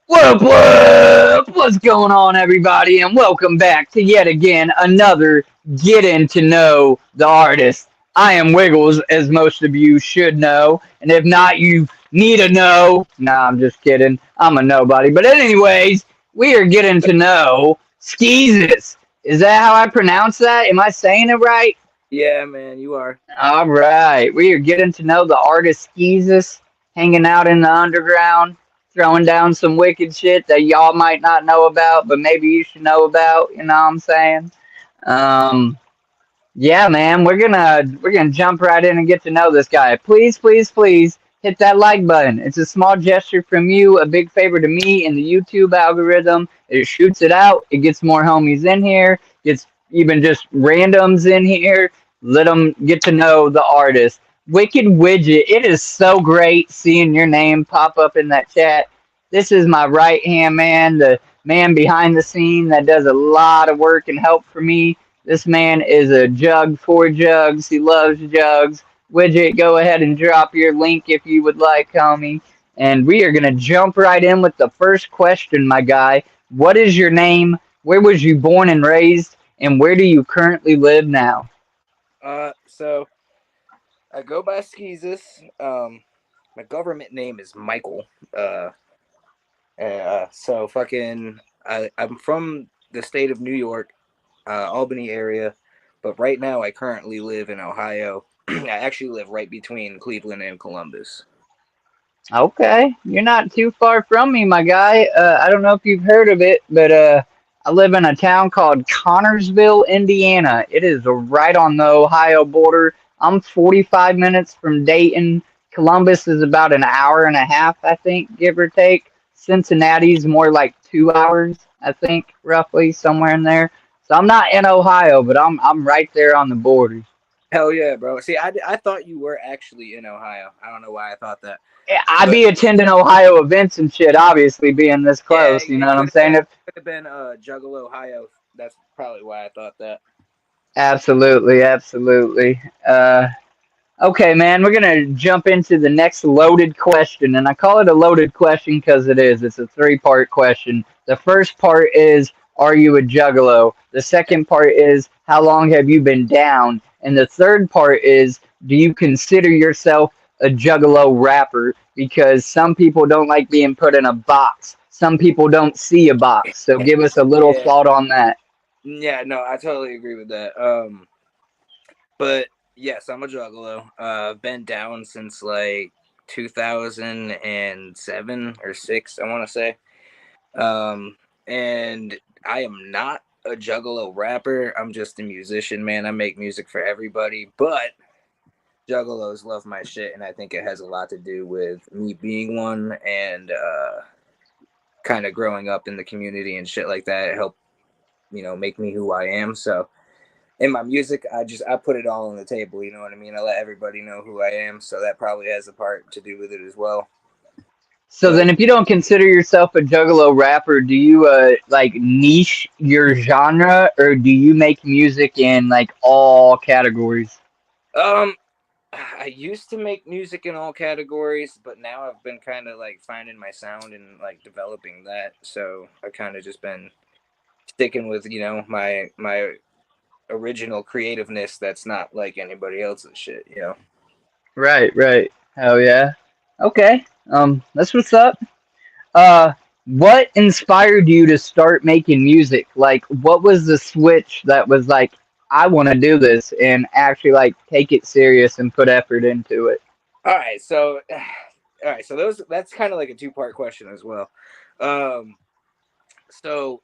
Whoop, what's going on, everybody, and welcome back to yet again another Getting to Know the Artist. I am Wiggles, as most of you should know, and if not, you need to know. Nah, I'm just kidding. I'm a nobody. But anyways, we are getting to know Skeezus. Is that how I pronounce that? Am I saying it right? Yeah, man, you are. All right, we are getting to know the artist Skeezus, hanging out in the underground, throwing down some wicked shit that y'all might not know about, but maybe you should know about. You know what I'm saying? Um, yeah, man, we're gonna jump right in and get to know this guy. Please, please, please hit that like button. It's a small gesture from you, a big favor to me and the YouTube algorithm. It shoots it out. It gets more homies in here. Gets even just randoms in here. Let them get to know the artist. Wicked Widget. It is so great seeing your name pop up in that chat. This is my right hand man, the man behind the scene that does a lot of work and help for me. This man is a jug for jugs. He loves jugs. Widget, go ahead and drop your link if you would like, homie. And we are going to jump right in with the first question, my guy. What is your name? Where was you born and raised? And where do you currently live now? So I go by Skeezus. My government name is Michael. Uh, so fucking, I'm from the state of New York, Albany area, but right now I currently live in Ohio. I actually live right between Cleveland and Columbus. Okay, you're not too far from me, my guy. I don't know if you've heard of it, but I live in a town called Connorsville, Indiana. It is right on the Ohio border. I'm 45 minutes from Dayton. Columbus is about an hour and a half, I think, give or take. Cincinnati's more like 2 hours, I think, roughly somewhere in there. So I'm not in Ohio, but I'm right there on the border. Hell yeah, bro. See, I thought you were actually in Ohio. I don't know why I thought that, I'd but be attending Ohio events and shit, obviously being this yeah, close. You know what I'm saying? If it could have been Juggalo, Ohio. That's probably why I thought that. absolutely, absolutely. Okay, man, we're gonna jump into the next loaded question, and I call it a loaded question because it is. It's a three-part question. The first part is, are you a juggalo? The second part is, how long have you been down? And the third part is, do you consider yourself a juggalo rapper? Because some people don't like being put in a box. Some people don't see a box. So give us a little Yeah, thought on that. yeah, no, I totally agree with that. But yes, I'm a juggalo. I've been down since like 2007 or six, I want to say. And I am not a juggalo rapper. I'm just a musician, man. I make music for everybody, but juggalos love my shit, and I think it has a lot to do with me being one and kind of growing up in the community and shit like that. It helped, make me who I am. So in my music, I put it all on the table. You know what I mean? I let everybody know who I am, so that probably has a part to do with it as well. So But then, if you don't consider yourself a juggalo rapper, do you like niche your genre, or do you make music in like all categories? um, I used to make music in all categories, but now I've been kind of like finding my sound and like developing that. So I kind of just been sticking with my original creativeness that's not like anybody else's shit. Right, right. Hell yeah. Okay. That's what's up. Uh, what inspired you to start making music? Like, what was the switch that was like, I want to do this and actually like take it serious and put effort into it? All right, so all right, so that's kind of like a two-part question as well. Um, so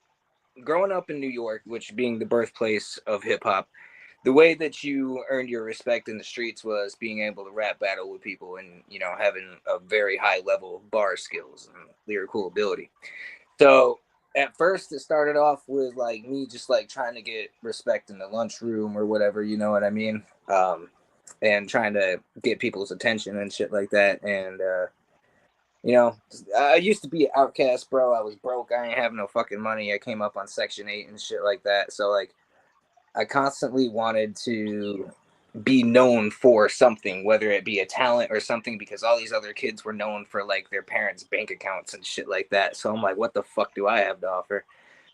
growing up in New York, which being the birthplace of hip hop, the way that you earned your respect in the streets was being able to rap battle with people and having a very high level of bar skills and lyrical ability. So at first it started off with like me just like trying to get respect in the lunchroom or whatever, you know what I mean? And trying to get people's attention and shit like that. And you know, I used to be an outcast, bro. I was broke. I ain't have no fucking money. I came up on Section 8 and shit like that. So like I constantly wanted to be known for something, whether it be a talent or something, because all these other kids were known for like their parents' bank accounts and shit like that. So I'm like, what the fuck do I have to offer?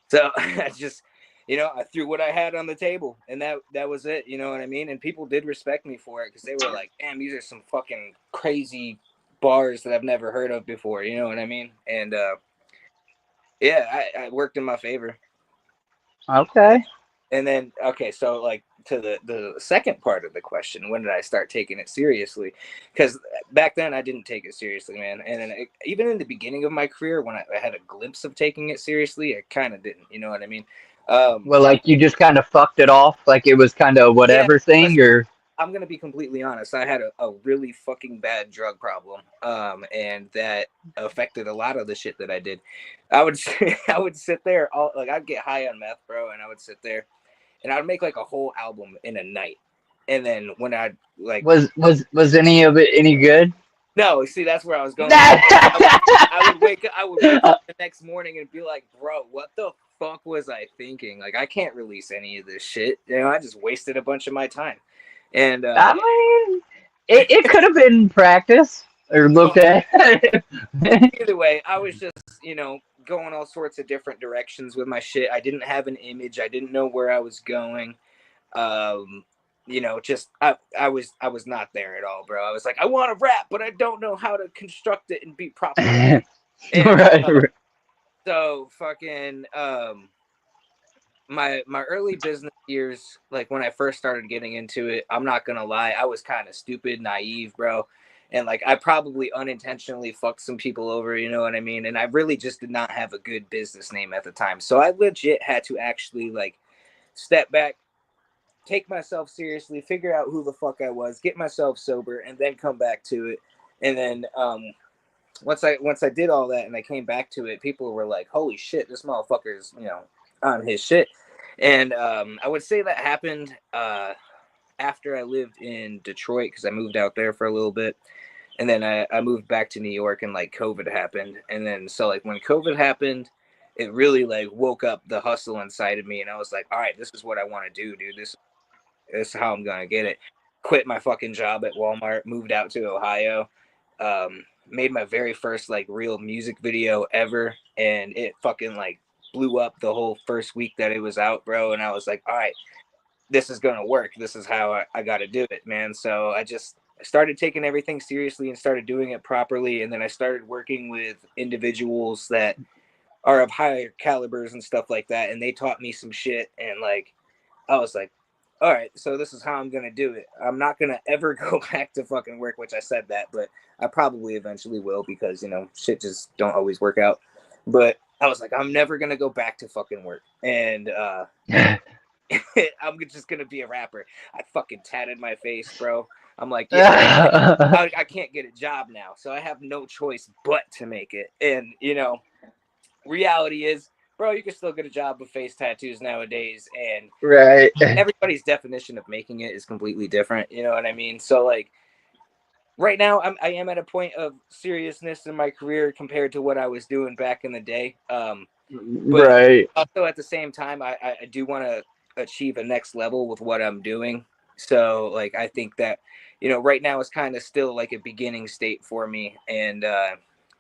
So I just, I threw what I had on the table, and that was it. You know what I mean? And people did respect me for it because they were like, damn, these are some fucking crazy bars that I've never heard of before. You know what I mean? And yeah, I worked in my favor. Okay. And then, okay, so like to the second part of the question, when did I start taking it seriously? Because back then I didn't take it seriously, man. And then even in the beginning of my career, when I had a glimpse of taking it seriously, I kind of didn't. You know what I mean? Well, like you just kind of fucked it off, like it was kind of Yeah, whatever thing, or I'm gonna be completely honest. I had a really fucking bad drug problem, and that affected a lot of the shit that I did. I would I would sit there all like I'd get high on meth, bro, and I would sit there and I'd make like a whole album in a night. And then when I like was any of it any good? no, see that's where I was going with it. I would wake up the next morning and be like, bro, what the fuck was I thinking? Like I can't release any of this shit. I just wasted a bunch of my time. And I mean, it could have been practice or looked well, at. either way, I was just, going all sorts of different directions with my shit. I didn't have an image. I didn't know where I was going. um just I was not there at all, bro. I was like, I want to rap, but I don't know how to construct it and be proper. And Right, right. so fucking my early business years, like when I first started getting into it, I'm not gonna lie, I was kind of stupid, naive, bro. And like I probably unintentionally fucked some people over, you know what I mean? And I really just did not have a good business name at the time. So I legit had to actually like step back, take myself seriously, figure out who the fuck I was, get myself sober, and then come back to it. And then once I did all that and I came back to it, people were like, "Holy shit, this motherfucker's on his shit." And I would say that happened after I lived in Detroit because I moved out there for a little bit, and then I moved back to New York and like COVID happened, and then so like when COVID happened. It really like woke up the hustle inside of me, and I was like, "All right, this is what I want to do, dude. This is how I'm gonna get it." Quit my fucking job at Walmart, moved out to Ohio, made my very first like real music video ever, and it fucking like blew up the whole first week that it was out, bro. And I was like, all right, this is gonna work. This is how I got to do it, man. So I just started taking everything seriously and started doing it properly, and then I started working with individuals that are of higher calibers and stuff like that, and they taught me some shit, and like I was like, all right, so this is how I'm gonna do it. I'm not gonna ever go back to fucking work, which I said that, but I probably eventually will because shit just don't always work out. But I was like, I'm never gonna go back to fucking work, and I'm just gonna be a rapper. I fucking tatted my face, bro. I'm like, yeah, I can't get a job now, so I have no choice but to make it. And reality is, bro, you can still get a job with face tattoos nowadays, and Right. everybody's definition of making it is completely different. You know what I mean? So like right now, I am at a point of seriousness in my career compared to what I was doing back in the day. But Right. also at the same time, I do want to achieve a next level with what I'm doing. So like I think that right now is kind of still like a beginning state for me, and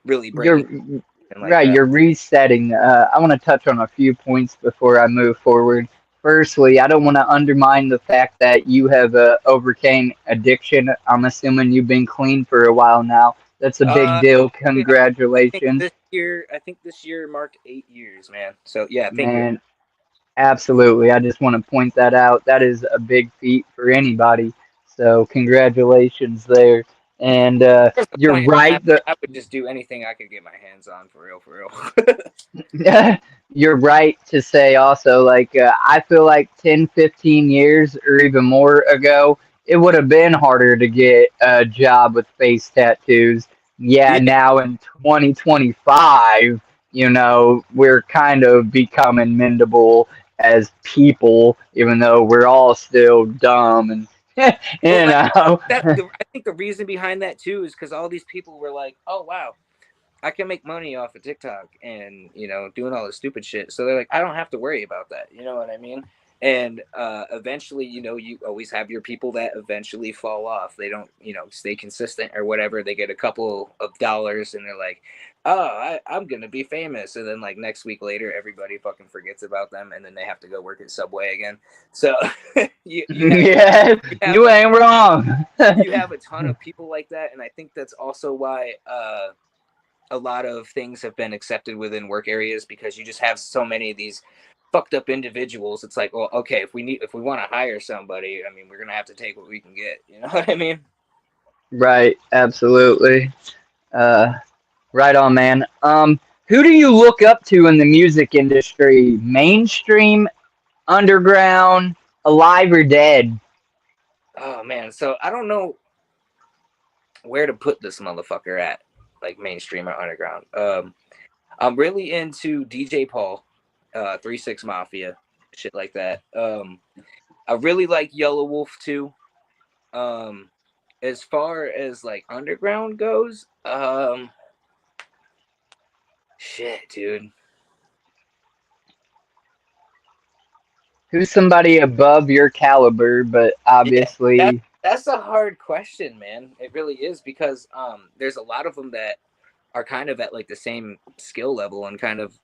really You're breaking like right. You're resetting. I want to touch on a few points before I move forward. Firstly, I don't want to undermine the fact that you have overcame addiction. I'm assuming you've been clean for a while now. That's a big deal. yeah, Congratulations, I think this year marked 8 years, man. So yeah, thank you. man. Absolutely. I just want to point that out. That is a big feat for anybody. So congratulations there. And There's the you're point in time right. I would just do anything I could get my hands on, for real, for real. You're right to say also, like, I feel like 10, 15 years or even more ago, it would have been harder to get a job with face tattoos. Yeah, Yeah, now in 2025, we're kind of becoming mendable as people, even though we're all still dumb and, well, you like know. I think the reason behind that too is because all these people were like, "Oh wow, I can make money off of TikTok and doing all this stupid shit." So they're like, "I don't have to worry about that." You know what I mean? And eventually, you always have your people that eventually fall off. They don't, stay consistent or whatever. They get a couple of dollars and they're like, oh, I'm going to be famous. And then like next week later, everybody fucking forgets about them. And then they have to go work at Subway again. So Yeah, you ain't wrong. you have a ton of people like that. And I think that's also why a lot of things have been accepted within work areas, because you just have so many of these fucked up individuals. It's like, well, okay, if we want to hire somebody, I mean, we're gonna have to take what we can get. You know what I mean? Right, absolutely. Uh, right on, man. Who do you look up to in the music industry? Mainstream, underground, alive or dead? Oh man, so I don't know where to put this motherfucker at, like mainstream or underground. I'm really into DJ Paul, 3 6 Mafia, shit like that. I really like Yellow Wolf too. As far as like underground goes, shit, dude. Who's somebody above your caliber, but Yeah, that obviously, that's a hard question, man. It really is, because there's a lot of them that are kind of at like the same skill level and kind of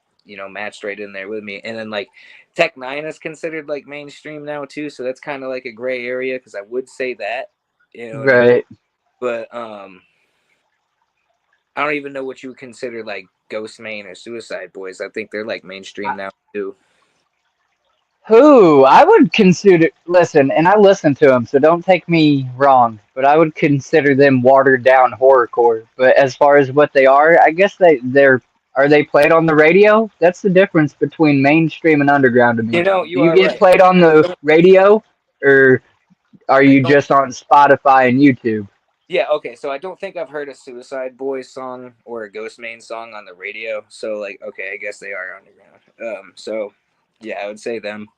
matched right in there with me. And then like Tech Nine is considered like mainstream now too, so that's kind of like a gray area, because I would say that, you know what I mean? right. But I don't even know what you would consider like Ghost Main or Suicide Boys. I think they're like mainstream now too. Who I would consider, listen, and I listen to them, so don't take me wrong, but I would consider them watered down horrorcore. But as far as what they are, I guess they're are they played on the radio? That's the difference between mainstream and underground to me. Do You you are get right. played on the radio, or are I you don't. just on Spotify and YouTube? Yeah, okay. So I don't think I've heard a Suicide Boys song or a Ghost Main song on the radio. So like, okay, I guess they are underground. So yeah, I would say them.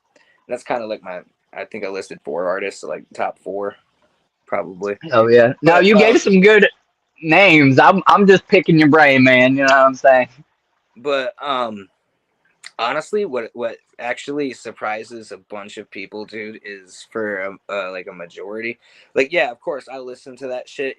That's kind of like I think I listed 4 artists, so like top 4 probably. Oh yeah. No, But you gave some good names. I'm just picking your brain, man. You know what I'm saying? but honestly, what actually surprises a bunch of people, dude, is for like a majority. Like, yeah, of course, I listen to that shit,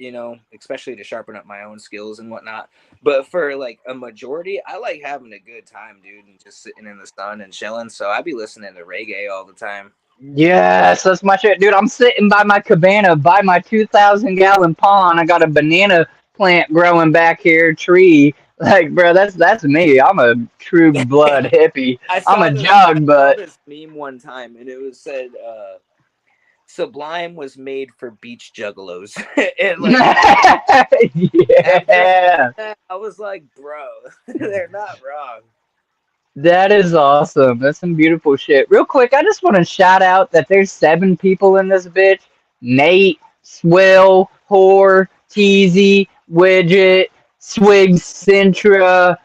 especially to sharpen up my own skills and whatnot. But for like a majority, I like having a good time, dude, and just sitting in the sun and chilling. So I be listening to reggae all the time. Yes, that's my shit, dude. I'm sitting by my cabana, by my 2,000 gallon pond. I got a banana plant growing back here, tree. Like, bro, that's me. I'm a true blood hippie. I'm a I jug, saw but this meme one time, and it was said Sublime was made for beach juggalos. And like after yeah, that, I was like, bro, they're not wrong. that is awesome. That's some beautiful shit. Real quick, I just want to shout out that there's 7 people in this bitch. Nate, Swill, Whore, Teasy, Widget, Swigs, Centra.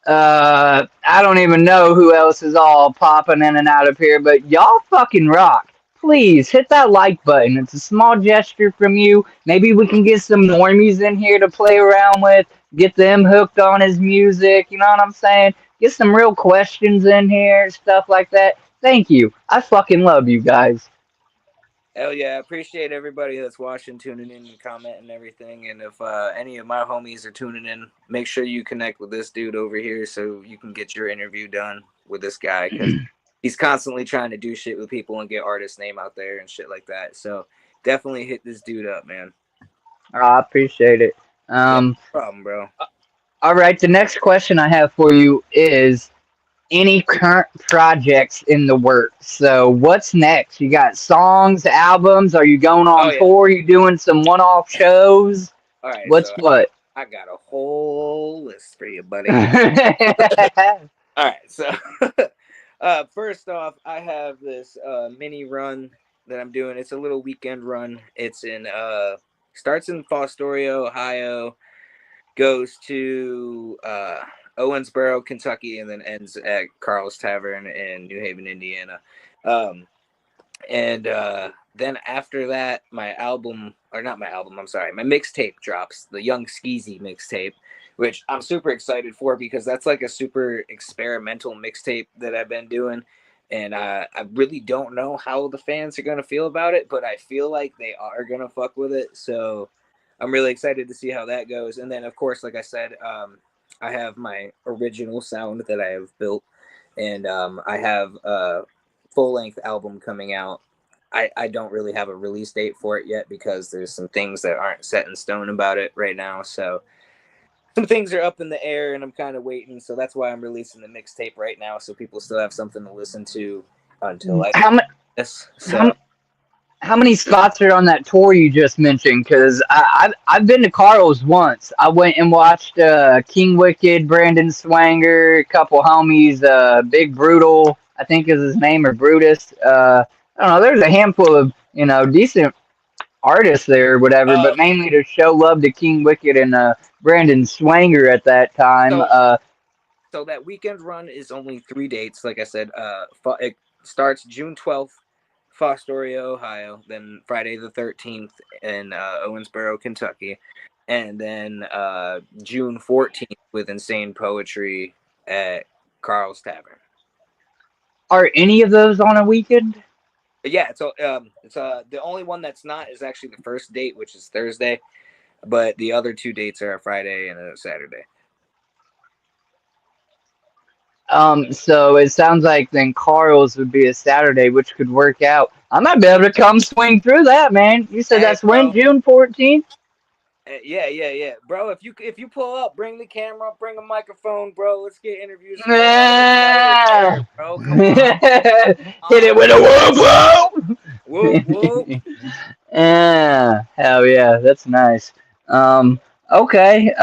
I don't even know who else is all popping in and out of here, but y'all fucking rock. Please hit that like button. It's a small gesture from you. Maybe we can get some normies in here to play around with, get them hooked on his music. You know what I'm saying? Get some real questions in here, stuff like that. Thank you. I fucking love you guys. Hell yeah, I appreciate everybody that's watching, tuning in, and commenting and everything. And if any of my homies are tuning in, make sure you connect with this dude over here so you can get your interview done with this guy, because he's constantly trying to do shit with people and get artist name out there and shit like that. So definitely hit this dude up, man. I appreciate it. Yeah, no problem, bro. All right, the next question I have for you is any current projects in the works. So what's next? You got songs, albums? Are you going Oh on yeah. tour? You doing some one-off shows? All right, What's so what? I got a whole list for you, buddy. Yeah, All right, so first off, I have this mini run that I'm doing. It's a little weekend run. It's in starts in Fostoria, Ohio, goes to Owensboro, Kentucky, and then ends at Carl's Tavern in New Haven, Indiana. Um, and then after that, my album, or not my album, I'm sorry, my mixtape drops, the Young Skeezy mixtape, which I'm super excited for, because that's like a super experimental mixtape that I've been doing. And I really don't know how the fans are gonna feel about it, but I feel like they are gonna fuck with it. So I'm really excited to see how that goes. And then, of course, like I said, I have my original sound that I have built, and I have a full length album coming out. I don't really have a release date for it yet because there's some things that aren't set in stone about it right now. So some things are up in the air, and I'm kind of waiting. So that's why I'm releasing the mixtape right now, so people still have something to listen to until I How, this. how, So how many spots are on that tour you just mentioned? Because I've been to Carl's once. I went and watched King Wicked, Brandon Swanger, a couple homies, Big Brutal, I think is his name, or Brutus. I don't know. There's a handful of decent artists there, or whatever. uh, But mainly to show love to King Wicked and Brandon Swanger at that time. so so that weekend run is only 3 dates. Like I said, it starts June 12th, Fostoria, Ohio. Then Friday the 13th in Owensboro, Kentucky, and then June 14th with Insane Poetry at Carl's Tavern. Are any of those on a weekend? Yeah, it's the only one that's not is actually the first date, which is Thursday, but the other 2 dates are a Friday and a Saturday. So it sounds like then Carl's would be a Saturday, which could work out. I might be able to come swing through that, man. You said Hey, that's when, bro. June 14th? Yeah, bro. If you pull up, bring the camera, bring a microphone, bro. Let's get interviews from all the artists Yeah. there, bro. Come on, Hit it with a whoop whoop whoop. whoop. Yeah, hell yeah, that's nice. Um, okay,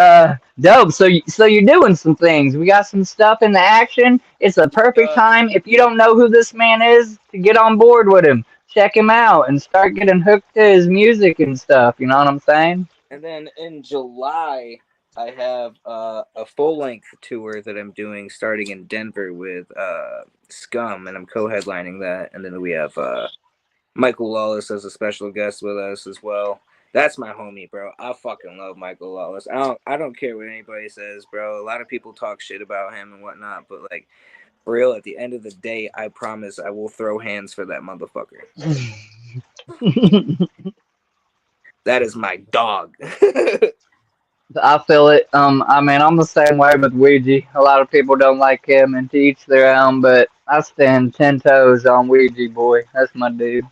dope. So you're doing some things. We got some stuff in the action. It's a perfect Uh, time if you don't know who this man is to get on board with him. Check him out and start getting hooked to his music and stuff. You know what I'm saying? and then in July, I have a full length tour that I'm doing starting in Denver with Scum, and I'm co-headlining that. And then we have Michael Lawless as a special guest with us as well. That's my homie, bro. I fucking love Michael Lawless. I don't care what anybody says, bro. A lot of people talk shit about him and whatnot, but like for real, at the end of the day, I promise I will throw hands for that motherfucker. That is my dog. I feel it. I mean, I'm the same way with Ouija. A lot of people don't like him, and to each their own. But I stand 10 toes on Ouija, boy. That's my dude.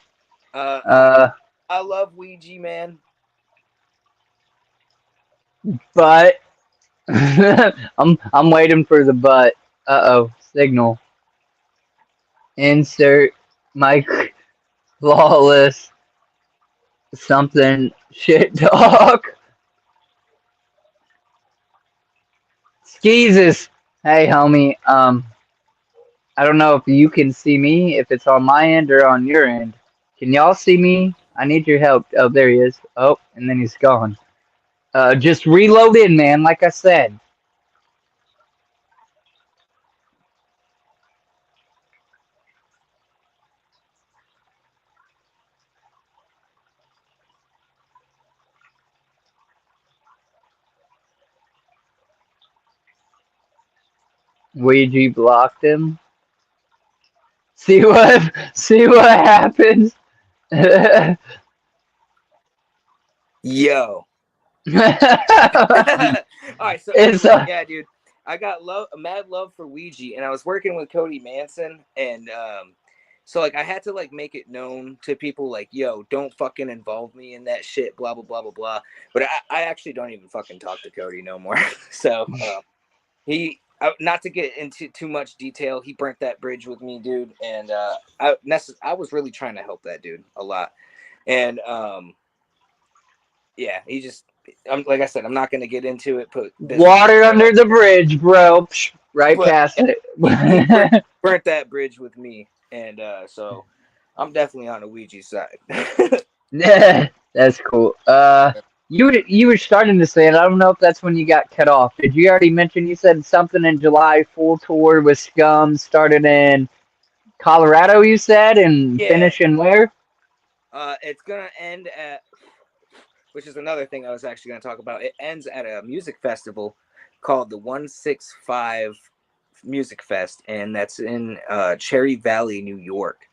uh, I, Uh, I love Ouija, man. but I'm waiting for the but. Signal. Insert Mike Lawless something shit talk. Skeezus. Hey homie. I don't know if you can see me, if it's on my end or on your end. Can y'all see me? I need your help. Oh, there he is. Oh, and then he's gone. Just reload in, man, like I said. Ouija blocked him. See what happens. Yo. All right, so it's anyway, yeah, dude, I got mad love for Ouija, and I was working with Cody Manson, and so like I had to like make it known to people like, yo, don't fucking involve me in that shit, blah blah blah blah blah. But I actually don't even fucking talk to Cody no more. So he. Not to get into too much detail, he burnt that bridge with me, dude, and I was really trying to help that dude a lot, and yeah, he just. Like I said, I'm not going to get into it. Put business water under the bridge, bro. Psh, right but past yeah, it. he burnt that bridge with me, and so I'm definitely on the Ouija side. Yeah, that's cool. You were starting to say it. I don't know if that's when you got cut off. Did you already mention you said something in July? Full tour with Scum started in Colorado. You said and Yeah, finishing where? it's gonna end at, which is another thing I was actually gonna talk about. It ends at a music festival called the 165 Music Fest, and that's in Cherry Valley, New York.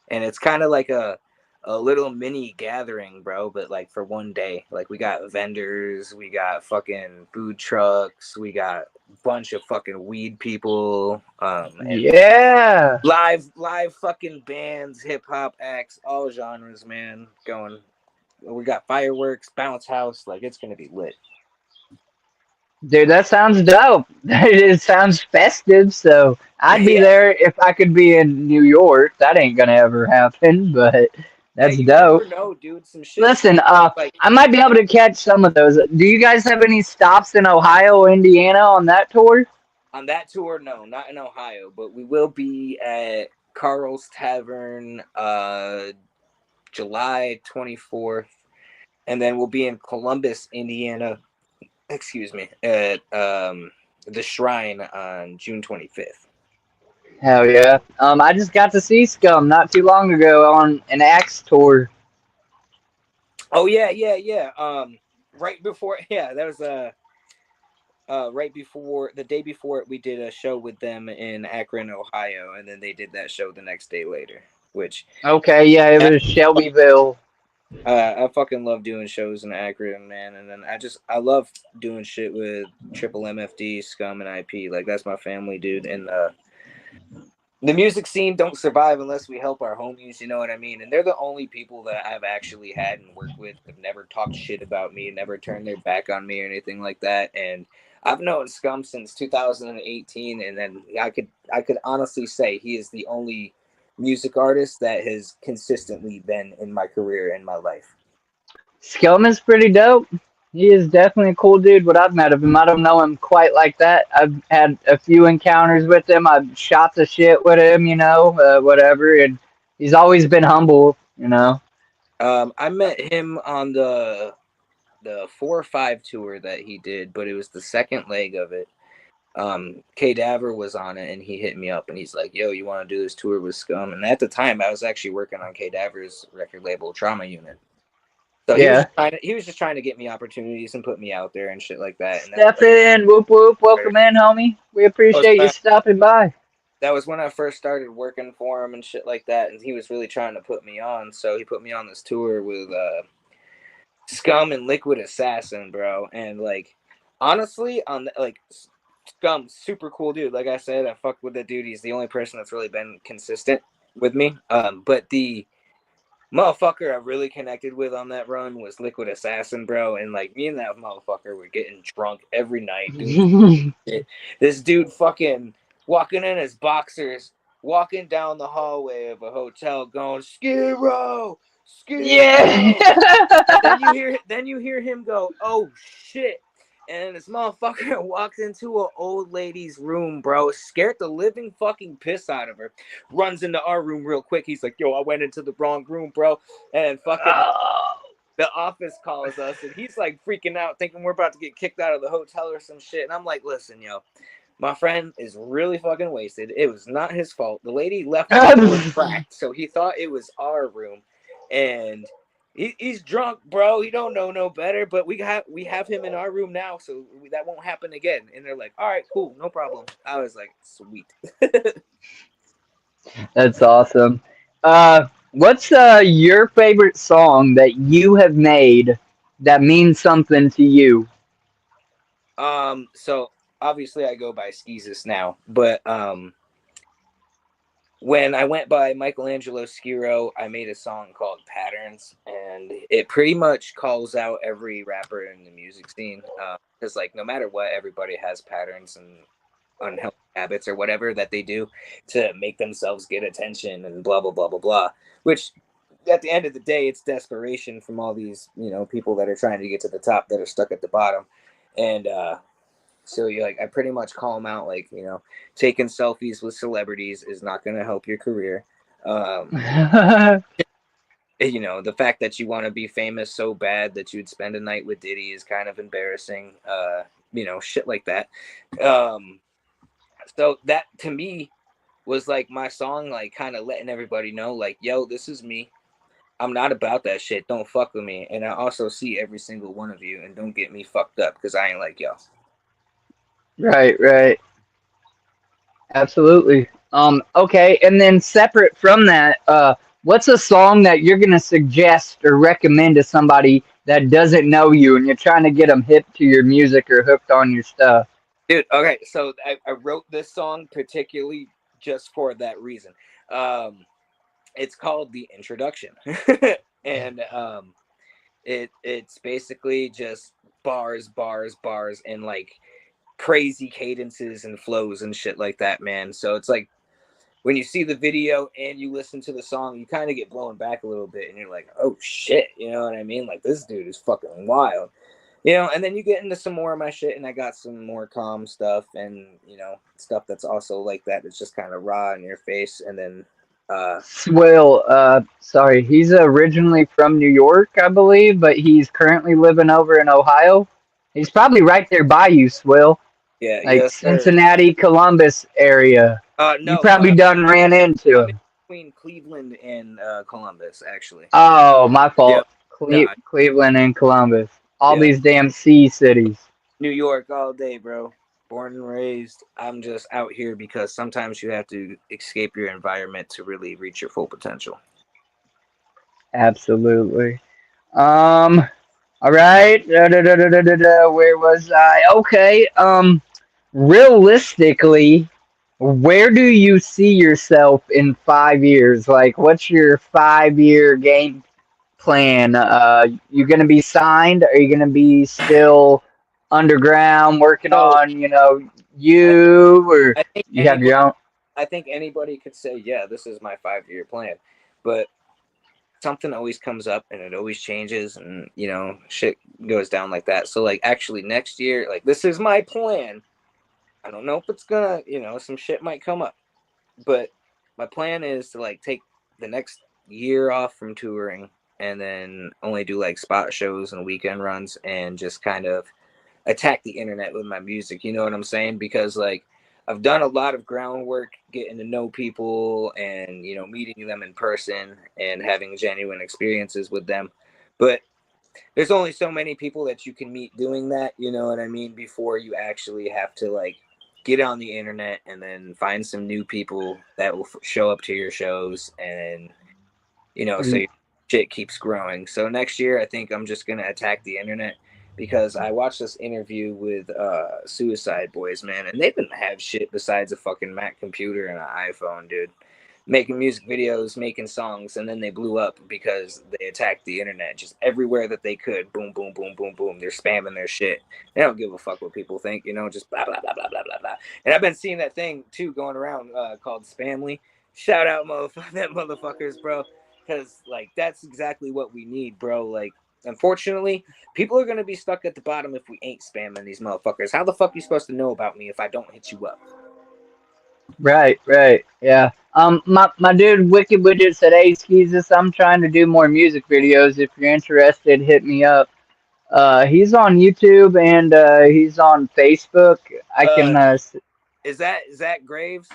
And it's kind of like a little mini gathering, bro, but like for one day. Like we got vendors, we got fucking food trucks, we got a bunch of fucking weed people, and Yeah. live fucking bands, hip hop acts, all genres, man, going. We got fireworks, bounce house, like it's gonna be lit. Dude, that sounds dope. It sounds festive, so I'd be Yeah. there if I could be in New York. That ain't gonna ever happen, but Hey, that's you dope. never know, dude. Some shit Listen, like I might be able to catch some of those. Do you guys have any stops in Ohio or Indiana on that tour? on that tour, no, not in Ohio, but we will be at Carl's Tavern July 24th, and then we'll be in Columbus, Indiana. Excuse me, at the Shrine on June 25th. Hell yeah. I just got to see Scum not too long ago on an Axe tour. Oh yeah, yeah, yeah. Right before, yeah, that was right before the day before we did a show with them in Akron, Ohio, and then they did that show the next day later. Which Okay, yeah, it was Shelbyville. I fucking love doing shows in Akron, man. And then I love doing shit with Triple MFD, Scum, and IP. Like that's my family, dude. And the music scene don't survive unless we help our homies. You know what I mean? And they're the only people that I've actually had and worked with. Have never talked shit about me, never turned their back on me or anything like that. And I've known Scum since 2018, and then I could honestly say he is the only music artist that has consistently been in my career and my life. Scum is pretty dope. He is definitely a cool dude. What I've met of him, I don't know him quite like that. I've had a few encounters with him. I've shot the shit with him, whatever. And he's always been humble, you know. I met him on the 4 or 5 tour that he did, but it was the second leg of it. K-Daver was on it, and he hit me up, and he's like, "Yo, you want to do this tour with Scum?" And at the time, I was actually working on K-Daver's record label, Trauma Unit. So Yeah. he was just trying to get me opportunities and put me out there and shit like that. And Step in, whoop whoop, welcome in, homie. We appreciate you stopping by. that was when I first started working for him and shit like that. And he was really trying to put me on, so he put me on this tour with Scum and Liquid Assassin, bro. And like, honestly, like Scum, super cool dude. Like I said, I fucked with that dude. He's the only person that's really been consistent with me. But the motherfucker I really connected with on that run was Liquid Assassin, bro. And like me and that motherfucker were getting drunk every night, doing shit. This dude fucking walking in his boxers, walking down the hallway of a hotel, going Skero, Skero. Yeah. Then you hear him go, "Oh shit." And this motherfucker walks into an old lady's room, bro. Scared the living fucking piss out of her. Runs into our room real quick. He's like, "Yo, I went into the wrong room, bro." And fucking the office calls us, and he's like freaking out, thinking we're about to get kicked out of the hotel or some shit. And I'm like, "Listen, yo, my friend is really fucking wasted. It was not his fault. The lady left the door cracked, so he thought it was our room, and he's drunk, bro. He don't know no better. But we have him in our room now, so that won't happen again." And they're like, "All right, cool, no problem." I was like, "Sweet." That's awesome. What's your favorite song that you have made that means something to you? So obviously I go by Skeezus now, but when I went by Michelangelo Skero, I made a song called Patterns, and it pretty much calls out every rapper in the music scene. Because, like, no matter what, everybody has patterns and unhealthy habits or whatever that they do to make themselves get attention and blah, blah, blah, blah, blah. Which, at the end of the day, it's desperation from all these, people that are trying to get to the top that are stuck at the bottom. And, so you like I pretty much call them out, like, taking selfies with celebrities is not going to help your career. The fact that you want to be famous so bad that you'd spend a night with Diddy is kind of embarrassing. Shit like that. So that to me was like my song, like kind of letting everybody know, like, yo, this is me. I'm not about that shit. Don't fuck with me. And I also see every single one of you, and don't get me fucked up because I ain't like y'all. Right, right. Absolutely. Okay, and then separate from that, what's a song that you're gonna suggest or recommend to somebody that doesn't know you and you're trying to get them hip to your music or hooked on your stuff? Dude, okay, so I wrote this song particularly just for that reason. Um, it's called The Introduction. And it's basically just bars, bars, bars, and like crazy cadences and flows and shit like that, man. So it's like when you see the video and you listen to the song, you kind of get blown back a little bit and you're like, oh shit, you know what I mean? Like, this dude is fucking wild. You know, and then you get into some more of my shit, and I got some more calm stuff, and you know, stuff that's also like that. It's just kind of raw in your face, and then, Swill, sorry, he's originally from New York, I believe, but he's currently living over in Ohio. He's probably right there by you, Swill, yeah, like yes, sir. Cincinnati, Columbus area. You No, probably done ran into I'm in him. between Cleveland and Columbus, actually. Oh, my Yeah, fault. nah, Cleveland and Columbus. All yeah, these damn C cities. New York all day, bro. Born and raised. I'm just out here because sometimes you have to escape your environment to really reach your full potential. Absolutely. Um, all right. Where was I? Okay. Realistically, where do you see yourself in 5 years? Like, what's your 5 year game plan? You gonna be signed? Are you gonna be still underground working So on, I think you, or I think you have anybody your own? I think anybody could say, yeah, this is my 5 year plan. But something always comes up and it always changes and you know, shit goes down like that. So like actually next year, like this is my plan. I don't know if it's gonna, you know, some shit might come up. But my plan is to like take the next year off from touring and then only do like spot shows and weekend runs and just kind of attack the internet with my music. You know what I'm saying? Because like I've done a lot of groundwork getting to know people and you know meeting them in person and having genuine experiences with them. But there's only so many people that you can meet doing that, you know what I mean, before you actually have to like get on the internet and then find some new people that will show up to your shows and you know, so your shit keeps growing. So next year, I think I'm just gonna attack the internet because I watched this interview with Suicide Boys, man, and they didn't have shit besides a fucking Mac computer and an iPhone, dude. Making music videos, making songs, and then they blew up because they attacked the internet just everywhere that they could. Boom, boom, boom, boom, boom. They're spamming their shit. They don't give a fuck what people think, you know, just blah, blah, blah, blah, blah, blah, blah. And I've been seeing that thing, too, going around called Spamly. Shout out, that motherfuckers, bro. Because, like, that's exactly what we need, bro. Like, unfortunately, people are going to be stuck at the bottom if we ain't spamming these motherfuckers. How the fuck are you supposed to know about me if I don't hit you up? Right, right, yeah. My dude, Wicked Widget said, "Hey, Skeezus, I'm trying to do more music videos. If you're interested, hit me up." He's on YouTube and he's on Facebook. I can. Uh, is that Zach Graves?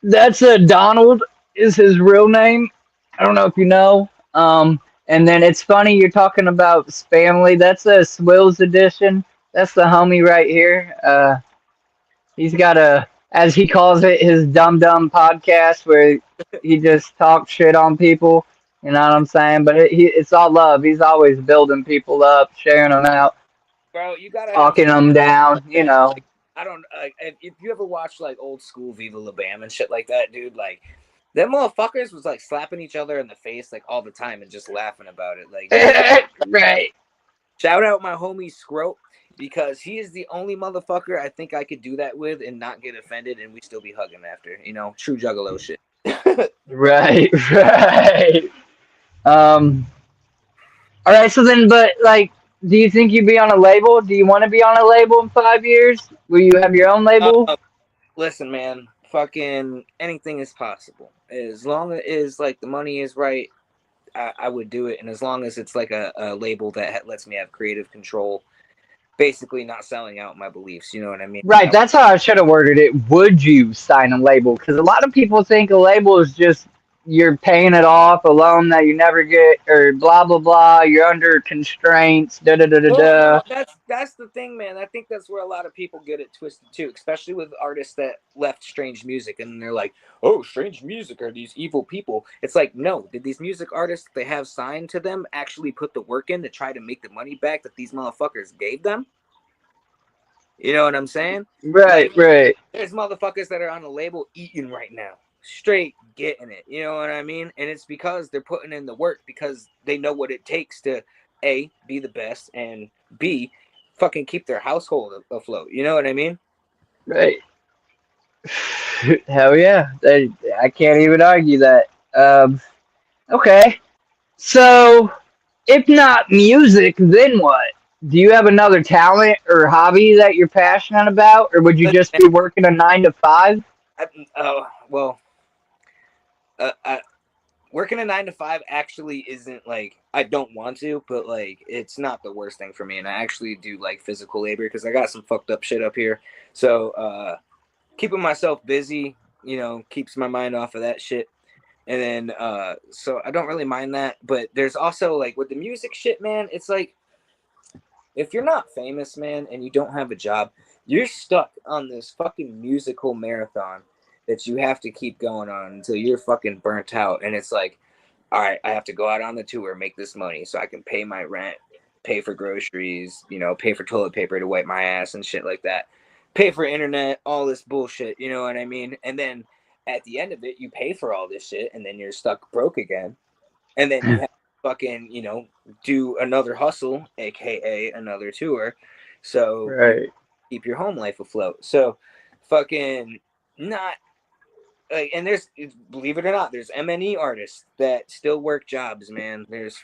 That's Donald is his real name. I don't know if you know. And then it's funny you're talking about Spamly. That's a Swills edition. That's the homie right here. He's got a, as he calls it, his dumb dumb podcast where he just talks shit on people. You know what I'm saying? But it's all love. He's always building people up, sharing them out, Bro, you gotta have talking them down. like You that. know. Like, I don't like if you ever watch like old school Viva La Bam and shit like that, dude. Like, them motherfuckers was like slapping each other in the face like all the time and just laughing about it. Like, you know, Right. shout out my homie Scrope because he is the only motherfucker I think I could do that with and not get offended and we still be hugging after. You know, true juggalo shit. Right. Right. Um. All right. So then, but like, do you think you'd be on a label? Do you want to be on a label in 5 years? Will you have your own label? Listen, man, fucking anything is possible as long as like the money is right. I would do it, and as long as it's like a label that lets me have creative control, basically not selling out my beliefs. You know what I mean? Right. That's how I should have worded it. Would you sign a label? Because a lot of people think a label is just you're paying it off, a loan that you never get, or blah blah blah. You're under constraints. Da da da da Well, da. no, that's the thing, man. I think that's where a lot of people get it twisted too, especially with artists that left strange music and they're like, "Oh, strange music are these evil people." It's like, no, did these music artists they have signed to them actually put the work in to try to make the money back that these motherfuckers gave them? You know what I'm saying? Right, Like, right, there's motherfuckers that are on the label eating right now, straight getting it. You know what I mean? And it's because they're putting in the work because they know what it takes to A, be the best, and B, fucking keep their household afloat. You know what I mean? right. Hell yeah. I can't even argue that. Okay. So, if not music, then what? Do you have another talent or hobby that you're passionate about, or would you just be working a 9 to 5? Oh, well, I, working a 9 to 5 actually isn't like I don't want to, but like it's not the worst thing for me. And I actually do like physical labor because I got some fucked up shit up here. So keeping myself busy, keeps my mind off of that shit. And then so I don't really mind that. But there's also like with the music shit, man, it's like if you're not famous, man, and you don't have a job, you're stuck on this fucking musical marathon that you have to keep going on until you're fucking burnt out. And it's like, all right, I have to go out on the tour, make this money so I can pay my rent, pay for groceries, pay for toilet paper to wipe my ass and shit like that, pay for internet, all this bullshit, you know what I mean? And then at the end of it, you pay for all this shit and then you're stuck broke again. And then you have to fucking, do another hustle, aka another tour. So you Right. keep your home life afloat. So fucking not like, and there's believe it or not, there's MNE artists that still work jobs, man. There's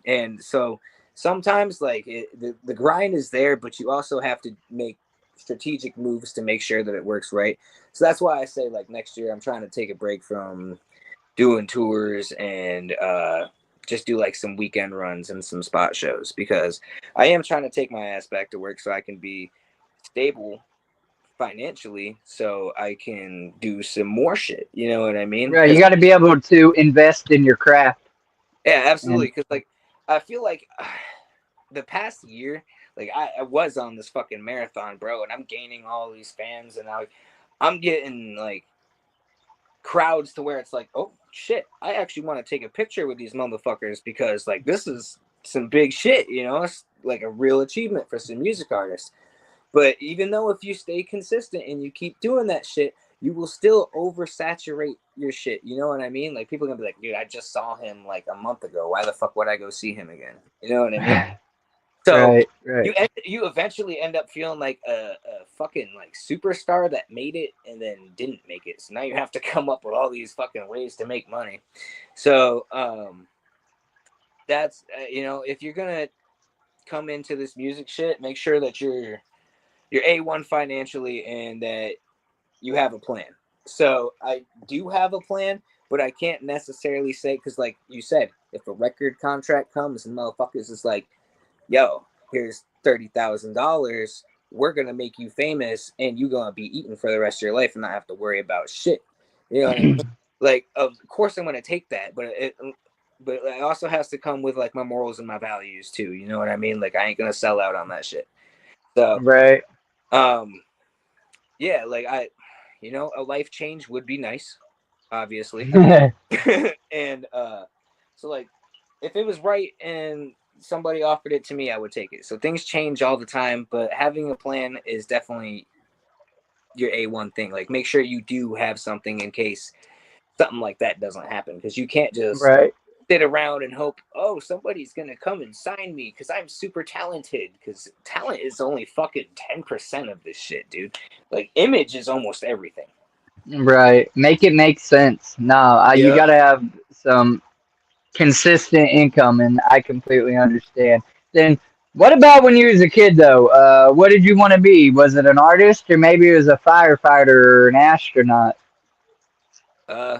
and so sometimes like the grind is there, but you also have to make strategic moves to make sure that it works right. So that's why I say like next year I'm trying to take a break from doing tours and just do like some weekend runs and some spot shows because I am trying to take my ass back to work so I can be stable financially so I can do some more shit. You know what I mean? Right. You Because got to be able to invest in your craft. yeah, absolutely. And Because like I feel like the past year, like I was on this fucking marathon, bro, and I'm gaining all these fans, and I'm getting like crowds to where it's like, oh shit, I actually want to take a picture with these motherfuckers because like this is some big shit. It's like a real achievement for some music artists. But even though if you stay consistent and you keep doing that shit, you will still oversaturate your shit. You know what I mean? Like people are gonna be like, dude, I just saw him like a month ago. Why the fuck would I go see him again? You know what I mean? So right, right. you eventually end up feeling like a fucking like superstar that made it and then didn't make it. So now you have to come up with all these fucking ways to make money. So that's if you're gonna come into this music shit, make sure that you're A1 financially and that you have a plan. So I do have a plan, but I can't necessarily say because, like you said, if a record contract comes and motherfuckers is like, "Yo, here's $30,000. We're gonna make you famous, and you're gonna be eating for the rest of your life and not have to worry about shit." You know what I mean? Like, of course, I'm gonna take that, but it also has to come with like my morals and my values too. You know what I mean? Like, I ain't gonna sell out on that shit. So, Right. um, yeah, like a life change would be nice, obviously. And so like if it was right and somebody offered it to me, I would take it. So things change all the time, but having a plan is definitely your A1 thing. Like make sure you do have something in case something like that doesn't happen because you can't just Right. sit around and hope, oh, somebody's gonna come and sign me because I'm super talented. Because talent is only fucking 10% of this shit, dude. Like image is almost everything. Right. Make it make sense. No, you Yeah. got to have some consistent income, and I completely understand. Then, what about when you was a kid, though? What did you want to be? Was it an artist, or maybe it was a firefighter or an astronaut? Uh,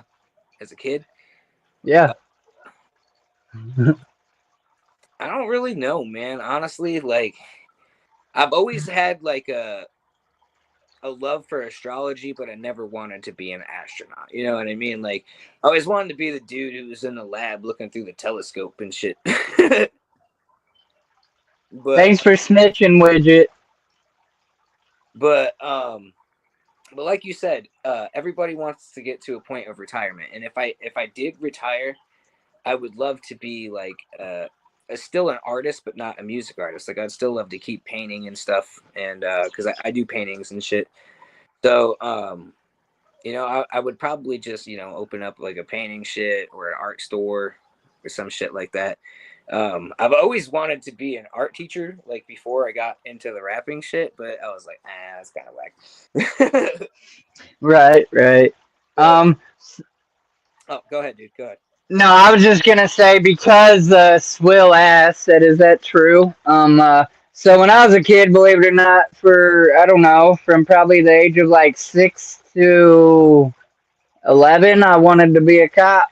as a kid, Yeah. I don't really know, man. Honestly, like I've always had like a a love for astrology, but I never wanted to be an astronaut. You know what I mean? Like, I always wanted to be the dude who was in the lab looking through the telescope and shit. but Thanks for snitching, Widget. but but like you said, everybody wants to get to a point of retirement, and if I did retire, I would love to be like still an artist, but not a music artist. Like, I'd still love to keep painting and stuff, and because I do paintings and shit. So you know, I would probably just, you know, open up like a painting shit or an art store or some shit like that. I've always wanted to be an art teacher, like before I got into the rapping shit, but I was like, that's kind of whack. Right, right. But, Um, oh, go ahead, dude. Go ahead. no, I was just gonna say because Swill asked said, "Is that true?" So when I was a kid, believe it or not, for I don't know, from probably the age of like 6 to 11, I wanted to be a cop.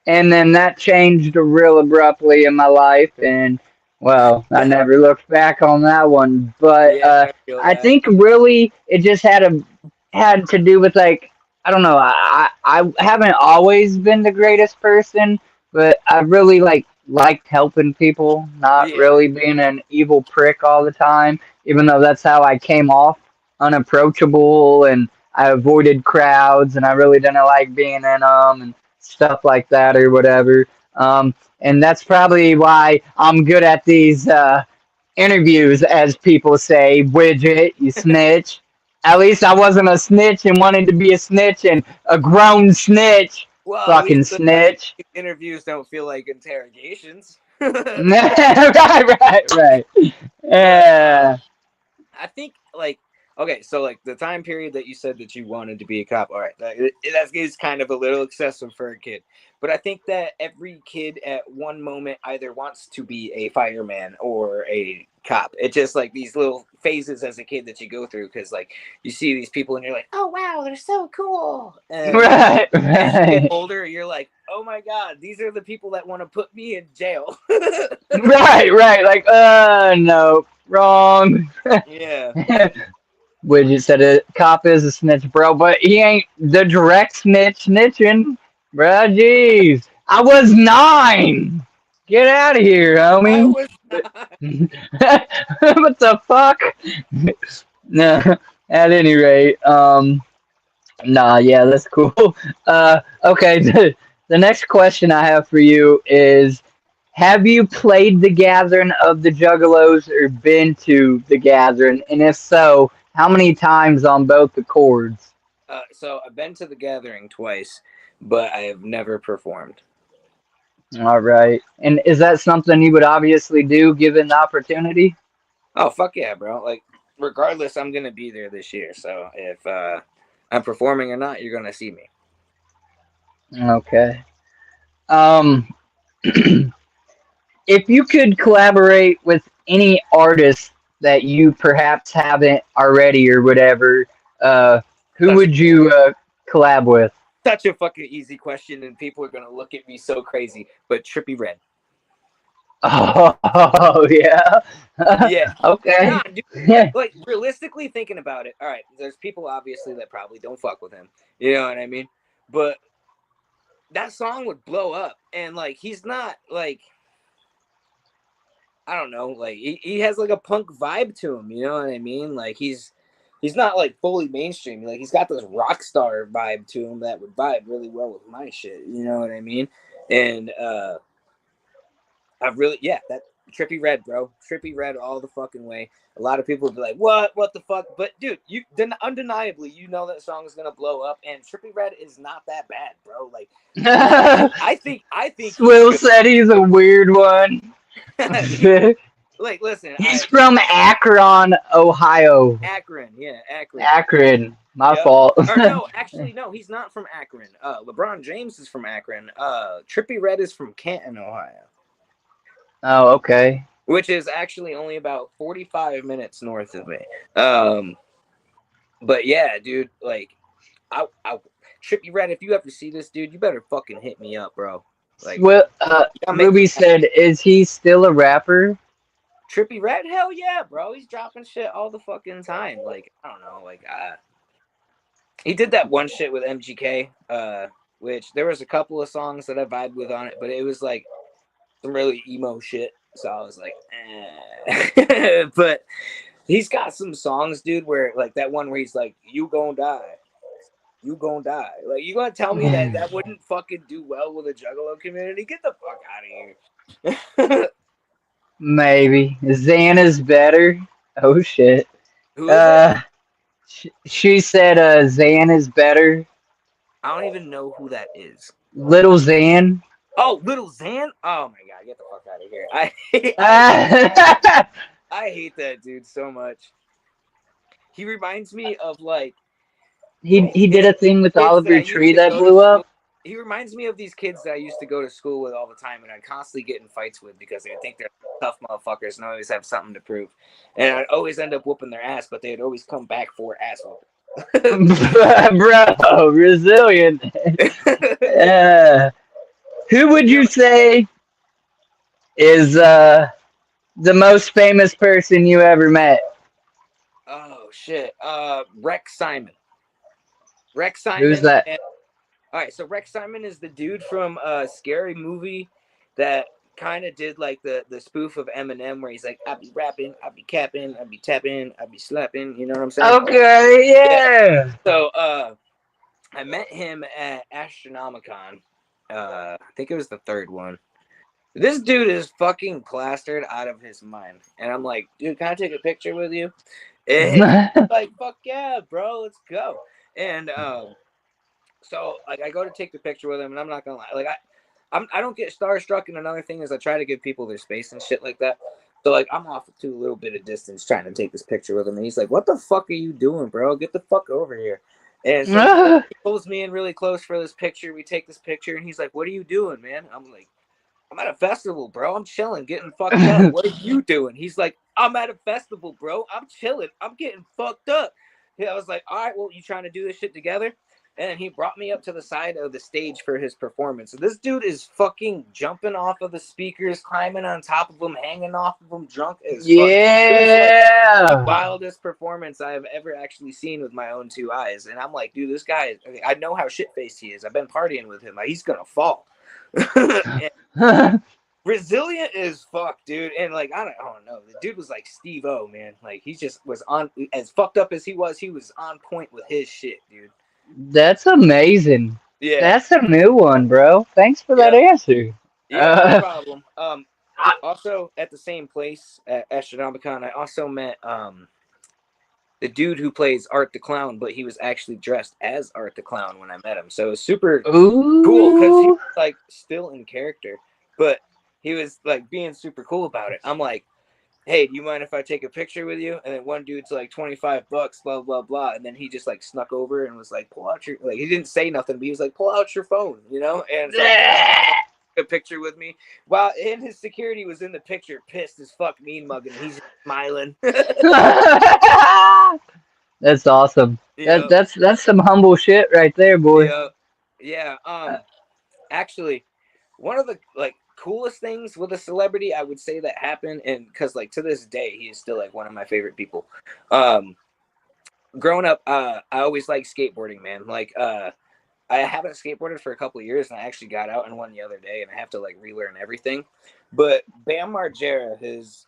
And then that changed real abruptly in my life, and well, I never looked back on that one. But Yeah, I feel I that. think really it just had to do with like I don't know. I haven't always been the greatest person, but I really liked helping people, not Yeah, really being an evil prick all the time. Even though that's how I came off, unapproachable, and I avoided crowds, and I really didn't like being in them and stuff like that or whatever. And that's probably why I'm good at these interviews, as people say. Widget, you snitch. At least I wasn't a snitch and wanted to be a snitch and a grown snitch. well, Fucking at least snitch. interviews don't feel like interrogations. Right. But Yeah. I think like, okay, so like the time period that you said that you wanted to be a cop, all right, that is kind of a little excessive for a kid. But I think that every kid at one moment either wants to be a fireman or a cop. It's just like these little phases as a kid that you go through, because like you see these people and you're like, oh wow, they're so cool. And Right, as you get right. older, you're like, oh my god, these are the people that want to put me in jail. Right. Like, no, wrong. Yeah. Widget said a cop is a snitch, bro, but he ain't the direct snitching, bro. Jeez, I was 9. Get out of here, I homie. was What the fuck? No. At any rate, nah, yeah, that's cool. Okay. The next question I have for you is: have you played the Gathering of the Juggalos or been to the Gathering? And if so, how many times on both the chords? So I've been to the gathering twice, but I have never performed. All right. And is that something you would obviously do given the opportunity? Oh fuck yeah, bro! Like, regardless, I'm gonna be there this year. So if I'm performing or not, you're gonna see me. Okay. Um, if you could collaborate with any artist that you perhaps haven't already or whatever, uh, who Such would you collab with? such a fucking easy question, and people are gonna look at me so crazy. But Trippy Red, Oh, yeah. yeah, nah, Okay. dude. Like, realistically thinking about it, all right. There's people obviously that probably don't fuck with him. You know what I mean? But that song would blow up, and like he's not like, I don't know, like he has like a punk vibe to him, you know what I mean? Like he's not like fully mainstream. Like, he's got this rock star vibe to him that would vibe really well with my shit, you know what I mean? And I really, yeah, that Trippy Red, bro. Trippy Red all the fucking way. A lot of people would be like, what the fuck? But dude, you then undeniably you know that song is gonna blow up, and Trippy Red is not that bad, bro. Like I think he's Swill good. said he's a weird one. Like, listen, He's from Akron, Ohio. Akron, yeah, Akron. Akron. My Yep. fault. Or no, actually, no, he's not from Akron. LeBron James is from Akron. Trippy Red is from Canton, Ohio, Oh, okay. which is actually only about 45 minutes north of me. Um, but yeah, dude, like, I Trippy Red, if you ever see this dude, you better fucking hit me up, bro. Like, Swill, I'll make Ruby it happen. said, is he still a rapper? Trippy Red, hell yeah, bro. He's dropping shit all the fucking time. Like, I don't know, like he did that one shit with MGK, which there was a couple of songs that I vibed with on it, but it was like some really emo shit. So I was like, eh. But he's got some songs, dude, where like that one where he's like, "You gon' die, you gon' die." Like, you gonna tell me that that wouldn't fucking do well with the Juggalo community? Get the fuck out of here. Maybe Xana's better. Oh shit. Who is it? Uh, she said Xan is better. I don't even know who that is. Little Xan. Oh, Little Xan? Oh my god, get the fuck out of here. I hate that dude so much. He reminds me of like he did a thing with kids that I Oliver used Tree to that go to blew school. up. He reminds me of these kids that I used to go to school with all the time, and I'd constantly get in fights with because they think they're tough motherfuckers and always have something to prove. And I'd always end up whooping their ass, but they'd always come back for ass whooping. Bro, resilient. Who would you say is the most famous person you ever met? Oh shit. Rex Simon. Rex Who's Simon. that? And, all right, so Rex Simon is the dude from a scary movie that kind of did like the spoof of Eminem where he's like, "I be rapping, I be capping, I be tapping, I be slapping." You know what I'm saying? Okay, yeah. So I met him at Astronomicon. I think it was the third one. This dude is fucking plastered out of his mind. And I'm like, dude, can I take a picture with you? And he's like, fuck yeah, bro, let's go. And so like I go to take the picture with him, and I'm not gonna lie, like I don't get starstruck, and another thing is I try to give people their space and shit like that. So like I'm off to a little bit of distance trying to take this picture with him, and he's like, "What the fuck are you doing, bro? Get the fuck over here!" And so he pulls me in really close for this picture. We take this picture, and he's like, "What are you doing, man?" I'm like, "I'm at a festival, bro. I'm chilling, getting fucked up. What are you doing?" He's like, "I'm at a festival, bro. I'm chilling. I'm getting fucked up." Yeah, I was like, "All right, well, you trying to do this shit together?" And he brought me up to the side of the stage for his performance. And this dude is fucking jumping off of the speakers, climbing on top of them, hanging off of them, drunk as fuck. It was like the wildest performance I have ever actually seen with my own two eyes. And I'm like, dude, this guy, I know how shit-faced he is. I've been partying with him. Like, he's going to fall. Resilient as fuck, dude. And like, I don't know. The dude was like Steve-O, man. Like, he just was on, as fucked up as he was on point with his shit, dude. That's amazing. Yeah. That's a new one, bro. Thanks for that answer. Yeah, no problem. Also at the same place at Astronomicon, I also met the dude who plays Art the Clown, but he was actually dressed as Art the Clown when I met him. So it was super cool because he was like still in character, but he was like being super cool about it. I'm like, "Hey, do you mind if I take a picture with you?" And then one dude's like $25, blah blah blah, and then he just like snuck over and was like, "Pull out your," like, he didn't say nothing, but he was like, "Pull out your phone," you know, and so a picture with me while and his security was in the picture, pissed as fuck, mean mugging. He's smiling. That's awesome. Yeah, That's some humble shit right there, boy. yeah. Actually, one of the like coolest things with a celebrity I would say that happened, and because like to this day he is still like one of my favorite people. Growing up, I always liked skateboarding, man. Like I haven't skateboarded for a couple of years, and I actually got out in one the other day, and I have to like relearn everything. But Bam Margera has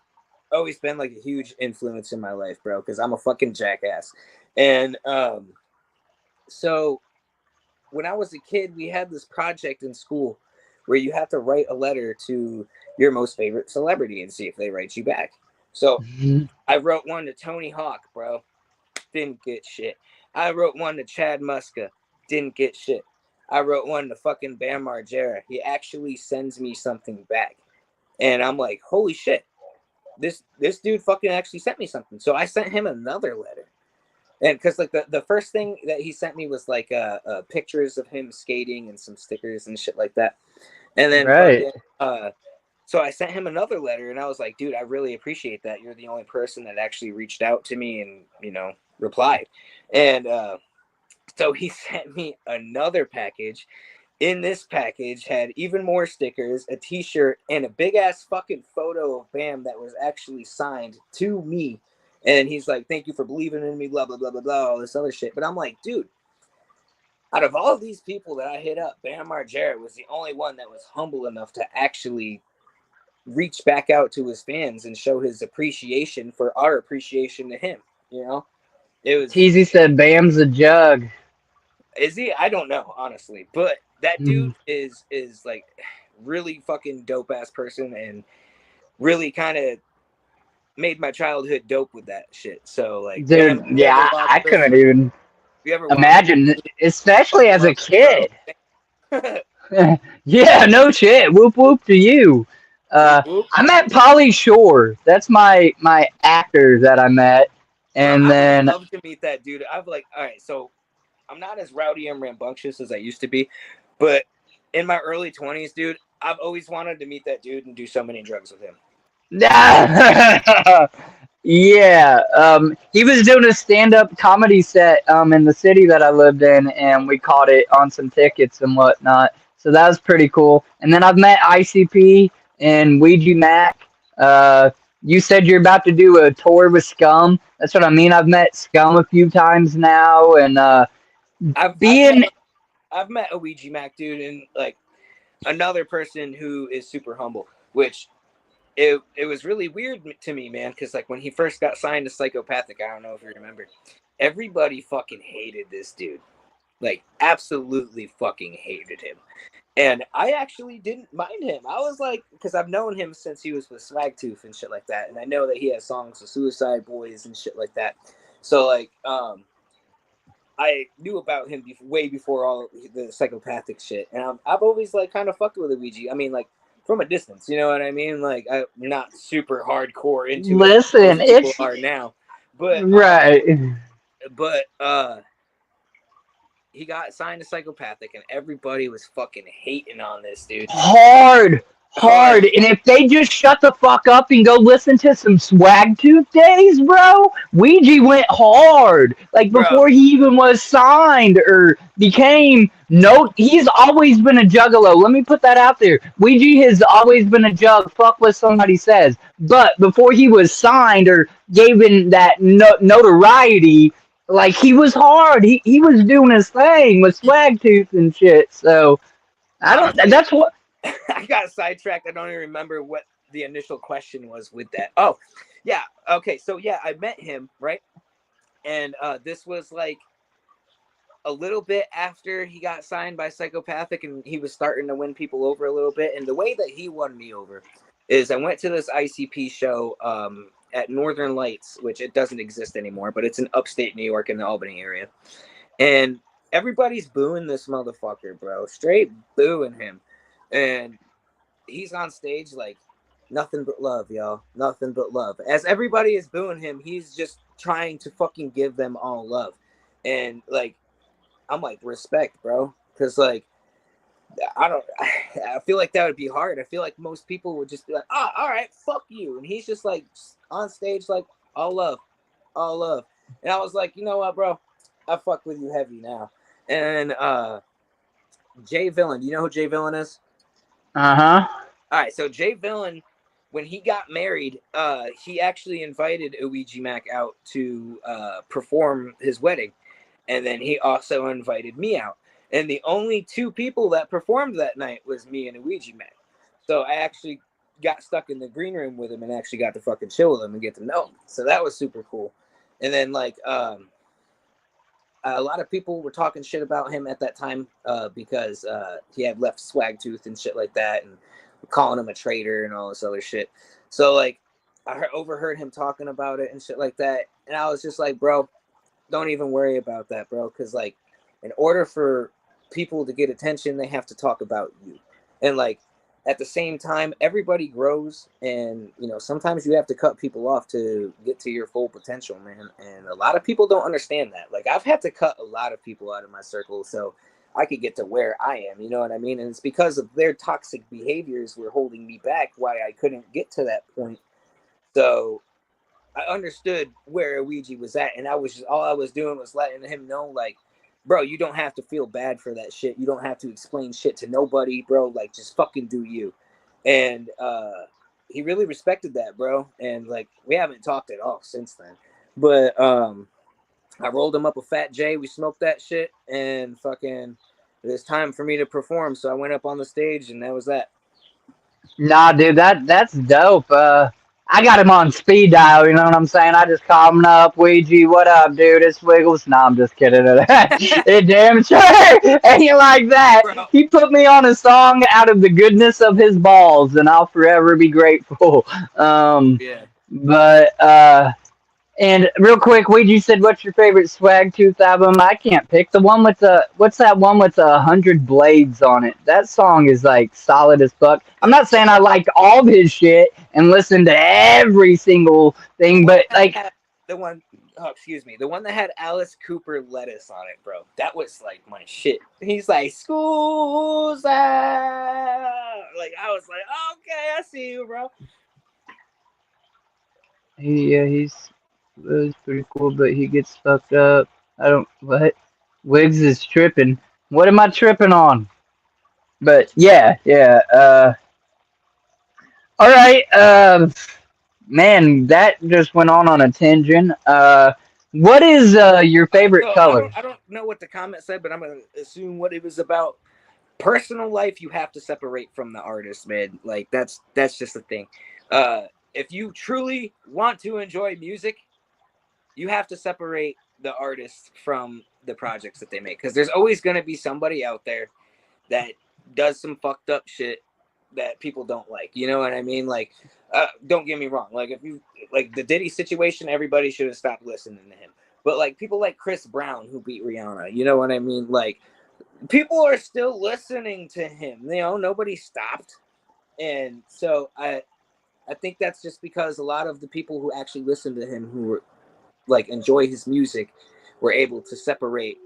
always been like a huge influence in my life, bro, because I'm a fucking jackass. And so when I was a kid, we had this project in school where you have to write a letter to your most favorite celebrity and see if they write you back. So I wrote one to Tony Hawk, bro. Didn't get shit. I wrote one to Chad Muska. Didn't get shit. I wrote one to fucking Bam Margera. He actually sends me something back. And I'm like, holy shit. This dude fucking actually sent me something. So I sent him another letter. And because like the first thing that he sent me was like pictures of him skating and some stickers and shit like that. And then fucking, so I sent him another letter, and I was like, dude, I really appreciate that. You're the only person that actually reached out to me and, you know, replied. And so he sent me another package, in this package had even more stickers, a t-shirt, and a big ass fucking photo of Bam that was actually signed to me. And he's like, thank you for believing in me, blah, blah, blah, blah, blah, all this other shit. But I'm like, dude, out of all these people that I hit up, Bam Margera was the only one that was humble enough to actually reach back out to his fans and show his appreciation for our appreciation to him. You know, it was. Teasy said Bam's a jug. Is he? I don't know, honestly. But that Mm. dude is like really fucking dope ass person and really kind of made my childhood dope with that shit. So like, Bam, Dude, if you ever yeah, watch I this, couldn't even if you ever watch this, imagine, especially fucking as a love you, kid. bro. Yeah, no shit. Whoop whoop to you. Whoop, whoop. I met Polly Shore. That's my actor that I met, Bro, and I would then love to meet that dude. I've like, all right, so I'm not as rowdy and rambunctious as I used to be, but in my early 20s, dude, I've always wanted to meet that dude and do so many drugs with him. yeah, he was doing a stand-up comedy set in the city that I lived in, and we caught it on some tickets and whatnot. So that was pretty cool. And then I've met ICP and Ouija Mac. Uh, you said you're about to do a tour with Scum. That's what I mean. I've met Scum a few times now, and I've met being I've met a Ouija Mac dude and like another person who is super humble, which it was really weird to me, man, because like when he first got signed to Psychopathic, I don't know if you remember, everybody fucking hated this dude, like absolutely fucking hated him. And I actually didn't mind him. I was like, because I've known him since he was with Swagtooth and shit like that, and I know that he has songs with Suicide Boys and shit like that. So like, I knew about him way before all the psychopathic shit, and I've always like kind of fucked with Luigi. I mean, like from a distance, you know what I mean? Like I'm not super hardcore into it like listen, most people it's are now, but right. but he got signed to Psychopathic, and everybody was fucking hating on this dude Hard, hard. hard. And if they just shut the fuck up and go listen to some Swag Tooth days, bro, Ouija went hard. Like Bro, before he even was signed or became no, he's always been a juggalo. Let me put that out there. Ouija has always been a jug. Fuck what somebody says. But before he was signed or gave him that notoriety, like he was hard. He was doing his thing with Swag Tooth and shit. So I don't. honestly, That's what. I got sidetracked. I don't even remember what the initial question was with that. Oh, yeah. Okay. So yeah, I met him, right? And this was like a little bit after he got signed by Psychopathic and he was starting to win people over a little bit. And the way that he won me over is I went to this ICP show at Northern Lights, which it doesn't exist anymore, but it's in upstate New York in the Albany area. And everybody's booing this motherfucker, bro. Straight booing him. And he's on stage like nothing but love, y'all. Nothing but love. As everybody is booing him, he's just trying to fucking give them all love. And like, I'm like, respect, bro. Because like, I don't, I feel like that would be hard. I feel like most people would just be like, oh, all right, fuck you. And he's just like on stage, like, all love, all love. And I was like, you know what, bro? I fuck with you heavy now. And Jay Villain, you know who Jay Villain is? Uh huh. All right, so Jay Villain, when he got married, he actually invited Ouija Mac out to perform his wedding. And then he also invited me out. And the only two people that performed that night was me and Ouija Mac. So I actually got stuck in the green room with him and actually got to fucking chill with him and get to know him. So that was super cool. And then like a lot of people were talking shit about him at that time because he had left Swagtooth and shit like that, and calling him a traitor and all this other shit. So like, I overheard him talking about it and shit like that, and I was just like, bro, don't even worry about that, bro, because like, in order for people to get attention, they have to talk about you, and like, at the same time, everybody grows, and you know, sometimes you have to cut people off to get to your full potential, man. And a lot of people don't understand that. Like, I've had to cut a lot of people out of my circle so I could get to where I am, you know what I mean? And it's because of their toxic behaviors were holding me back, why I couldn't get to that point. So I understood where Ouija was at, and I was just, all I was doing was letting him know, like, bro, you don't have to feel bad for that shit. You don't have to explain shit to nobody, bro. Like, just fucking do you. And he really respected that, bro. And like, we haven't talked at all since then. But I rolled him up a Fat J. We smoked that shit, and fucking, it was time for me to perform. So I went up on the stage, and that was that. Nah, dude, that's dope. I got him on speed dial. You know what I'm saying? I just call him up, Ouija. What up, dude? It's Wiggles. Nah, I'm just kidding. It damn sure ain't like that. Bro. He put me on a song out of the goodness of his balls, and I'll forever be grateful. Yeah. But and real quick, Ouija said, "What's your favorite Swag Tooth album?" I can't pick the one with the what's that one with 100 blades on it. That song is like solid as fuck. I'm not saying I liked all of his shit and listened to every single thing, but like the one, oh, excuse me, the one that had Alice Cooper lettuce on it, bro. That was like my shit. He's like, "School's out." Like, I was like, okay, I see you, bro. he's pretty cool, but he gets fucked up. I don't what Wiggs is tripping. What am I tripping on? But yeah. All right. Man, that just went on a tangent. What is your favorite So color? I don't know what the comment said, but I'm gonna assume what it was about. Personal life, you have to separate from the artist, man. Like, that's just the thing. If you truly want to enjoy music, you have to separate the artist from the projects that they make, because there's always going to be somebody out there that does some fucked up shit that people don't like. You know what I mean? Like, don't get me wrong. Like, if you like the Diddy situation, everybody should have stopped listening to him. But like people like Chris Brown, who beat Rihanna, you know what I mean? Like, people are still listening to him. You know, nobody stopped. And so I think that's just because a lot of the people who actually listen to him, who were like enjoy his music, were able to separate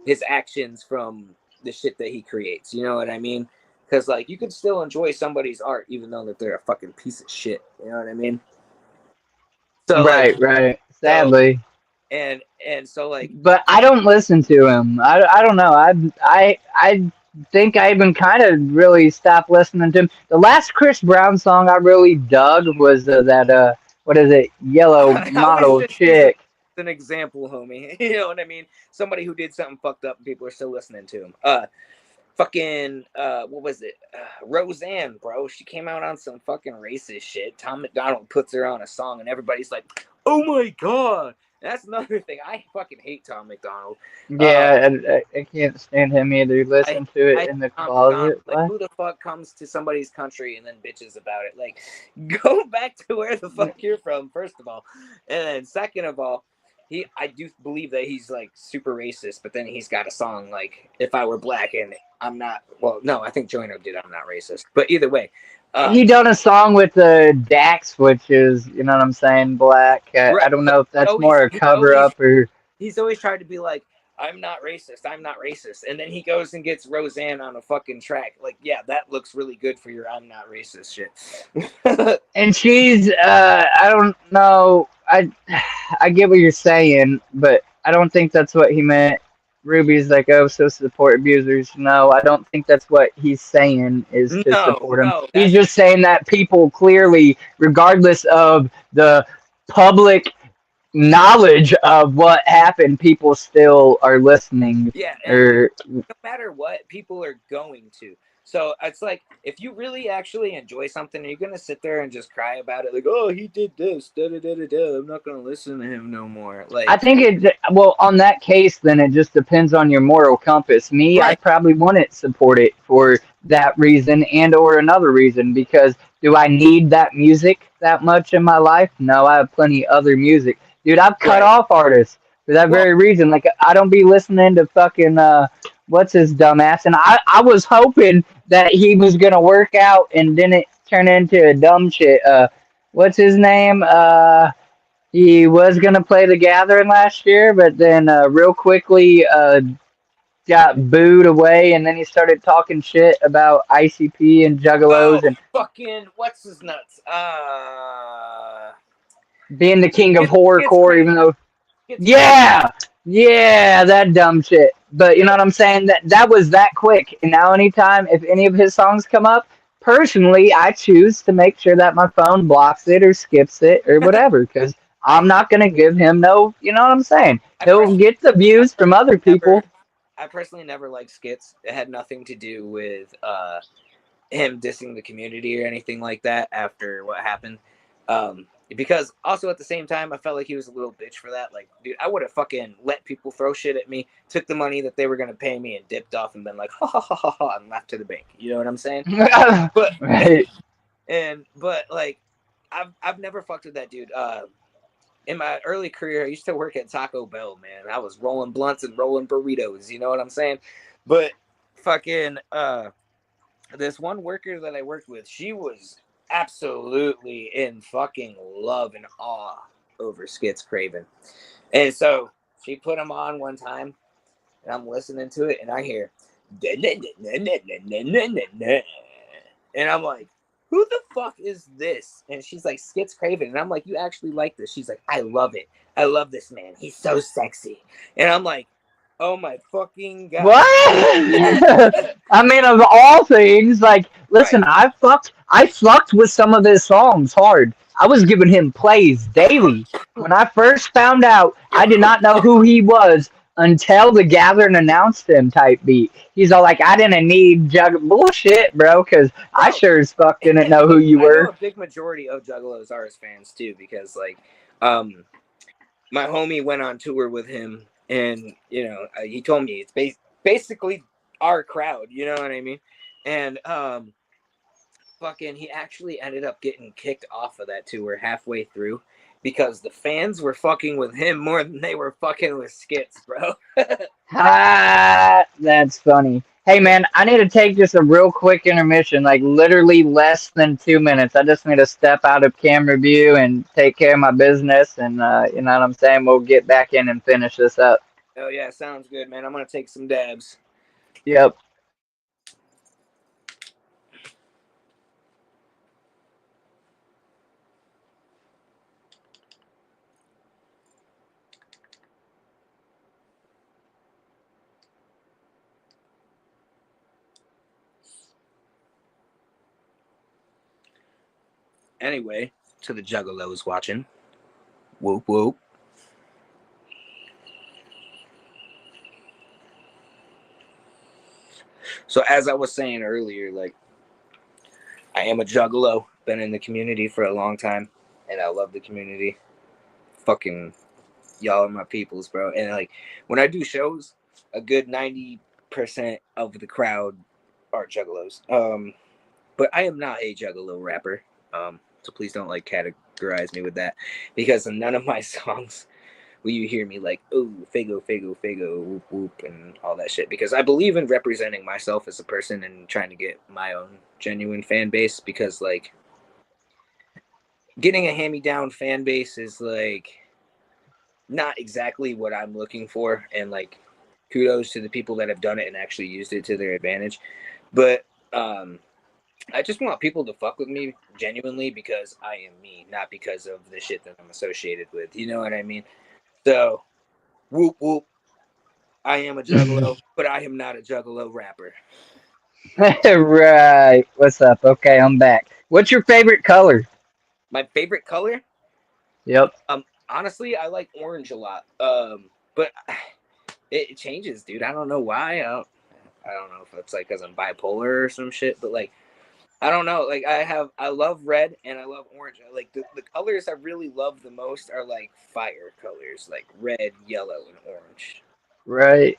his actions from the shit that he creates. You know what I mean? Because like, you can still enjoy somebody's art even though that they're a fucking piece of shit. You know what I mean? So like, Right. so Sadly, and so like, but I don't listen to him. I don't know. I think I even kind of really stopped listening to him. The last Chris Brown song I really dug was that what is it? Yellow I wish Model that he's Chick. an example, homie. You know what I mean? Somebody who did something fucked up and people are still listening to him. Fucking what was it? Roseanne, bro. She came out on some fucking racist shit. Tom McDonald puts her on a song and everybody's like, "Oh my god." And that's another thing. I fucking hate Tom McDonald. Yeah, I can't stand him either. I Listen to it I in the Tom McDonald. closet. Like, What? who the fuck comes to somebody's country and then bitches about it? Like, go back to where the fuck you're from, first of all. And then second of all, I do believe that he's like super racist, but then he's got a song like "If I Were Black" and I'm not. Well, no, I think Joyno did "I'm Not Racist," but either way, He done a song with Dax, which is, you know what I'm saying, black. I right. don't know if that's Always more a cover up or. he's always tried to be like, "I'm not racist, I'm not racist," and then he goes and gets Roseanne on a fucking track. Like, yeah, that looks really good for your "I'm not racist" shit. And she's, I don't know, I get what you're saying, but I don't think that's what he meant. Ruby's like, oh, so support abusers. No, I don't think that's what he's saying is to No, support him. no, He's that's just saying that people clearly, regardless of the public knowledge of what happened, people still are listening. yeah, and Or no matter what, people are going to. So it's like, if you really actually enjoy something, you're gonna sit there and just cry about it, like, "Oh, he did this, da da da da da. I'm not gonna listen to him no more." I Like, think well, on that case, then it just depends on your moral compass. Me, I right, probably wouldn't support it for that reason and or another reason because do I need that music that much in my life? No, I have plenty of other music. Dude, I've cut right. off artists for that Well, very reason. Like I don't be listening to fucking what's his dumbass, and I was hoping that he was gonna work out and didn't turn into a dumb shit. What's his name? He was gonna play the Gathering last year, but then real quickly got booed away, and then he started talking shit about ICP and oh, juggalos and fucking, what's his nuts? being the king of horrorcore, Schizophrenic. even though Schizophrenic. yeah, that dumb shit. But you know what I'm saying? That was that quick. And now anytime if any of his songs come up, personally I choose to make sure that my phone blocks it or skips it or whatever because I'm I not gonna give him no. You know what I'm saying? I He'll personally get the I views from other personally people. never liked skits. It had nothing to do with him dissing the community or anything like that after what happened. Because also at the same time, I felt like he was a little bitch for that. Like, dude, I would have fucking let people throw shit at me, took the money that they were gonna pay me, and dipped off and been like, ha ha ha ha ha, and left to the bank. You know what I'm saying? But Right. but like, I've never fucked with that dude. In my early career, I used to work at Taco Bell, man. I was rolling blunts and rolling burritos. You know what I'm saying? But fucking this one worker that I worked with, she was absolutely in fucking love and awe over Skits Craven. And so she put him on one time, and I'm listening to it, and I hear, and I'm like, who the fuck is this? And she's like, Skits Craven. And I'm like, you actually like this? She's like, I love it. I love this man. He's so sexy. And I'm like, oh my fucking God. What? I mean, of all things, like, Right. listen, I fucked with some of his songs hard. I was giving him plays daily. When I first found out, I did not know who he was until the Gathering announced him type beat. He's all like, I didn't need bullshit, bro, because I Bro, sure as fuck didn't know who you I know were. a big majority of Juggalos are his fans too, because like, um, my homie went on tour with him, and he told me it's basically our crowd. You know what I mean? And fucking, he actually ended up getting kicked off of that tour halfway through because the fans were fucking with him more than they were fucking with Skits, bro. Ah, that's funny. Hey man, I need to take just a real quick intermission, like literally less than 2 minutes. I just need to step out of camera view and take care of my business, and you know what I'm saying. We'll get back in and finish this up. Oh yeah, sounds good, man. I'm gonna take some dabs. Yep. Anyway, to the Juggalos watching, whoop whoop. So as I was saying earlier, like, I am a Juggalo. Been in the community for a long time, and I love the community. Fucking y'all are my peoples, bro. And like, when I do shows, a good 90% of the crowd are Juggalos. But I am not a Juggalo rapper. So please don't like categorize me with that, because in none of my songs will you hear me like, oh, Fago, Fago, Fago, whoop, whoop, and all that shit. Because I believe in representing myself as a person and trying to get my own genuine fan base. Because, like, getting a hand me down fan base is, like, not exactly what I'm looking for. And, like, kudos to the people that have done it and actually used it to their advantage. But, I just want people to fuck with me genuinely because I am me, not because of the shit that I'm associated with. You know what I mean? So, whoop, whoop. I am a juggalo, but I am not a juggalo rapper. Right. What's up? Okay, I'm back. What's your favorite color? My favorite color, Yep. honestly, I like orange a lot. But it changes, dude. I don't know why. I don't know if it's like because I'm bipolar or some shit, but like, I don't know. Like, I love red and I love orange. Like the colors I really love the most are like fire colors, like red, yellow, and orange. Right.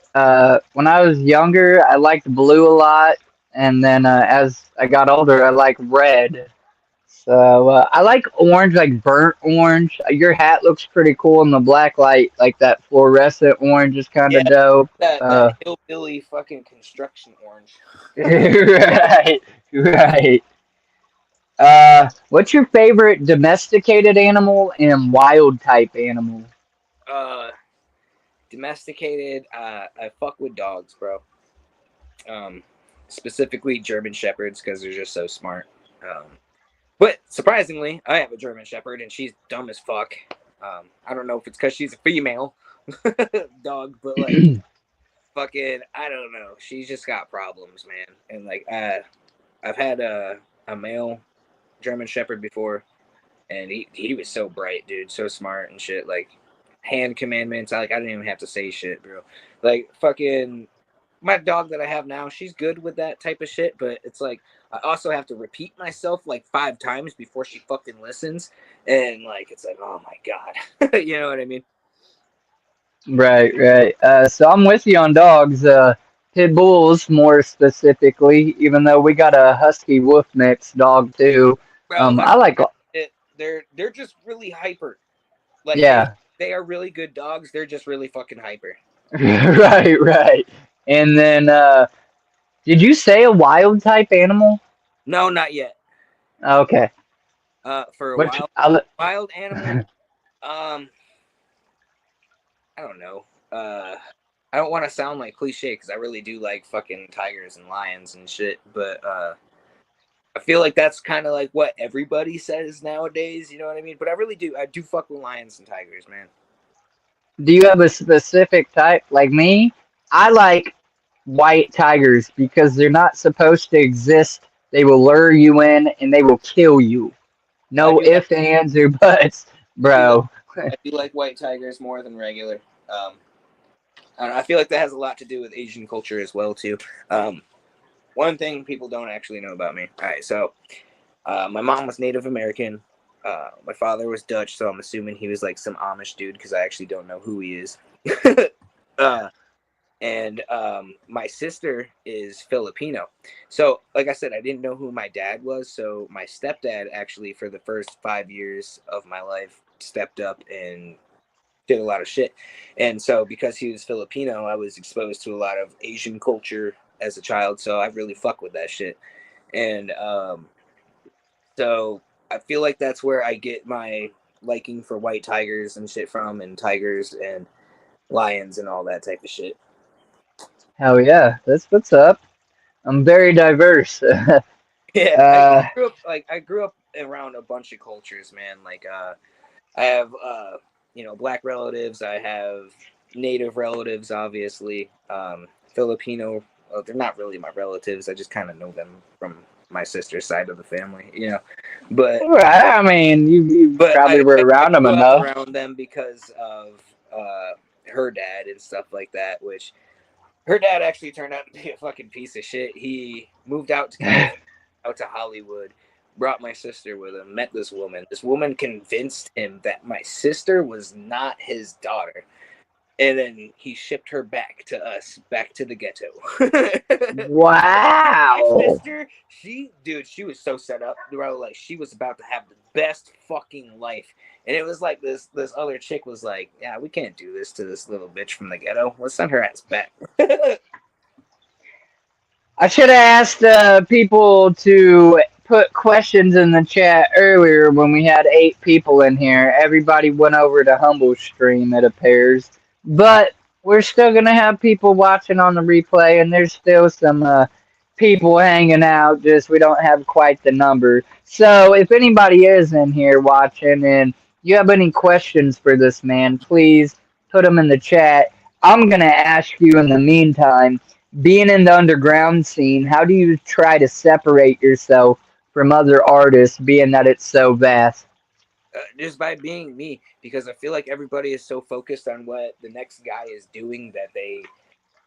When I was younger, I liked blue a lot, and then as I got older, I like red. So I like orange, like burnt orange. Your hat looks pretty cool in the black light, like that fluorescent orange is kind Yeah, of dope. that hillbilly fucking construction orange. Right, right. What's your favorite domesticated animal and wild type animal? uh, Domesticated. I fuck with dogs, bro. Um, Specifically German shepherds because they're just so smart. But surprisingly, I have a German shepherd and she's dumb as fuck. I don't know if it's because she's a female dog, but like, fucking, I don't know. She's just got problems, man. And like, I've had a male German Shepherd before, and he was so bright, dude, so smart and shit. Like, hand commandments. I didn't even have to say shit, bro. Like, fucking, my dog that I have now, she's good with that type of shit, but it's like I also have to repeat myself like 5 times before she fucking listens, and like it's like, oh my god, you know what I mean? Right, right. So I'm with you on dogs. Pit bulls more specifically, even though we got a husky wolf mix dog too. Bro, I like, they're just really hyper. Like yeah, they are really good dogs. They're just really fucking hyper. right, right. And then, did you say a wild type animal? No, not yet. Okay. For a Which wild animal, um, I don't know. I don't want to sound like cliche because I really do like fucking tigers and lions and shit, but I feel like that's kind of like what everybody says nowadays. You know what I mean? But I really do. I do fuck with lions and tigers, man. do you have a specific type? Like me, I like white tigers because they're not supposed to exist. They will lure you in and they will kill you. I No do like ifs, ands, or buts, I do like bro. I do like white tigers more than regular. Um, I, don't know, I feel like that has a lot to do with Asian culture as well too. Um, one thing people don't actually know about me. All right, so my mom was Native American. My father was Dutch, so I'm assuming he was like some Amish dude because I actually don't know who he is. uh, and my sister is Filipino. So, like I said, I didn't know who my dad was. So my stepdad actually, for the first 5 years of my life, stepped up and did a lot of shit. And so, because he was Filipino, I was exposed to a lot of Asian culture as a child. So I really fuck with that shit. And so I feel like that's where I get my liking for white tigers and shit from, and tigers and lions and all that type of shit. Hell yeah, that's what's up. I'm very diverse. Yeah, uh, I grew up around a bunch of cultures, man. Like I have black relatives, I have native relatives, obviously. Filipino, well, they're not really my relatives. I just kind of know them from my sister's side of the family, you know. But I mean, you but probably were I around them grew up enough. around them because of her dad and stuff like that, which her dad actually turned out to be a fucking piece of shit. He moved out to California, out to Hollywood, brought my sister with him, met this woman. This woman convinced him that my sister was not his daughter. And then he shipped her back to us, back to the ghetto. My Wow. sister, she was so set up, bro. Like she was about to have the best fucking life, and it was like this other chick was like, "Yeah, we can't do this to this little bitch from the ghetto. Let's send her ass back." I should have asked people to put questions in the chat earlier when we had 8 people in here. Everybody went over to Humble Stream, it appears. But we're still going to have people watching on the replay, and there's still some people hanging out, just we don't have quite the number. So if anybody is in here watching and you have any questions for this man, please put them in the chat. I'm going to ask you in the meantime, being in the underground scene, how do you try to separate yourself from other artists, being that it's so vast? Just by being me, because I feel like everybody is so focused on what the next guy is doing that they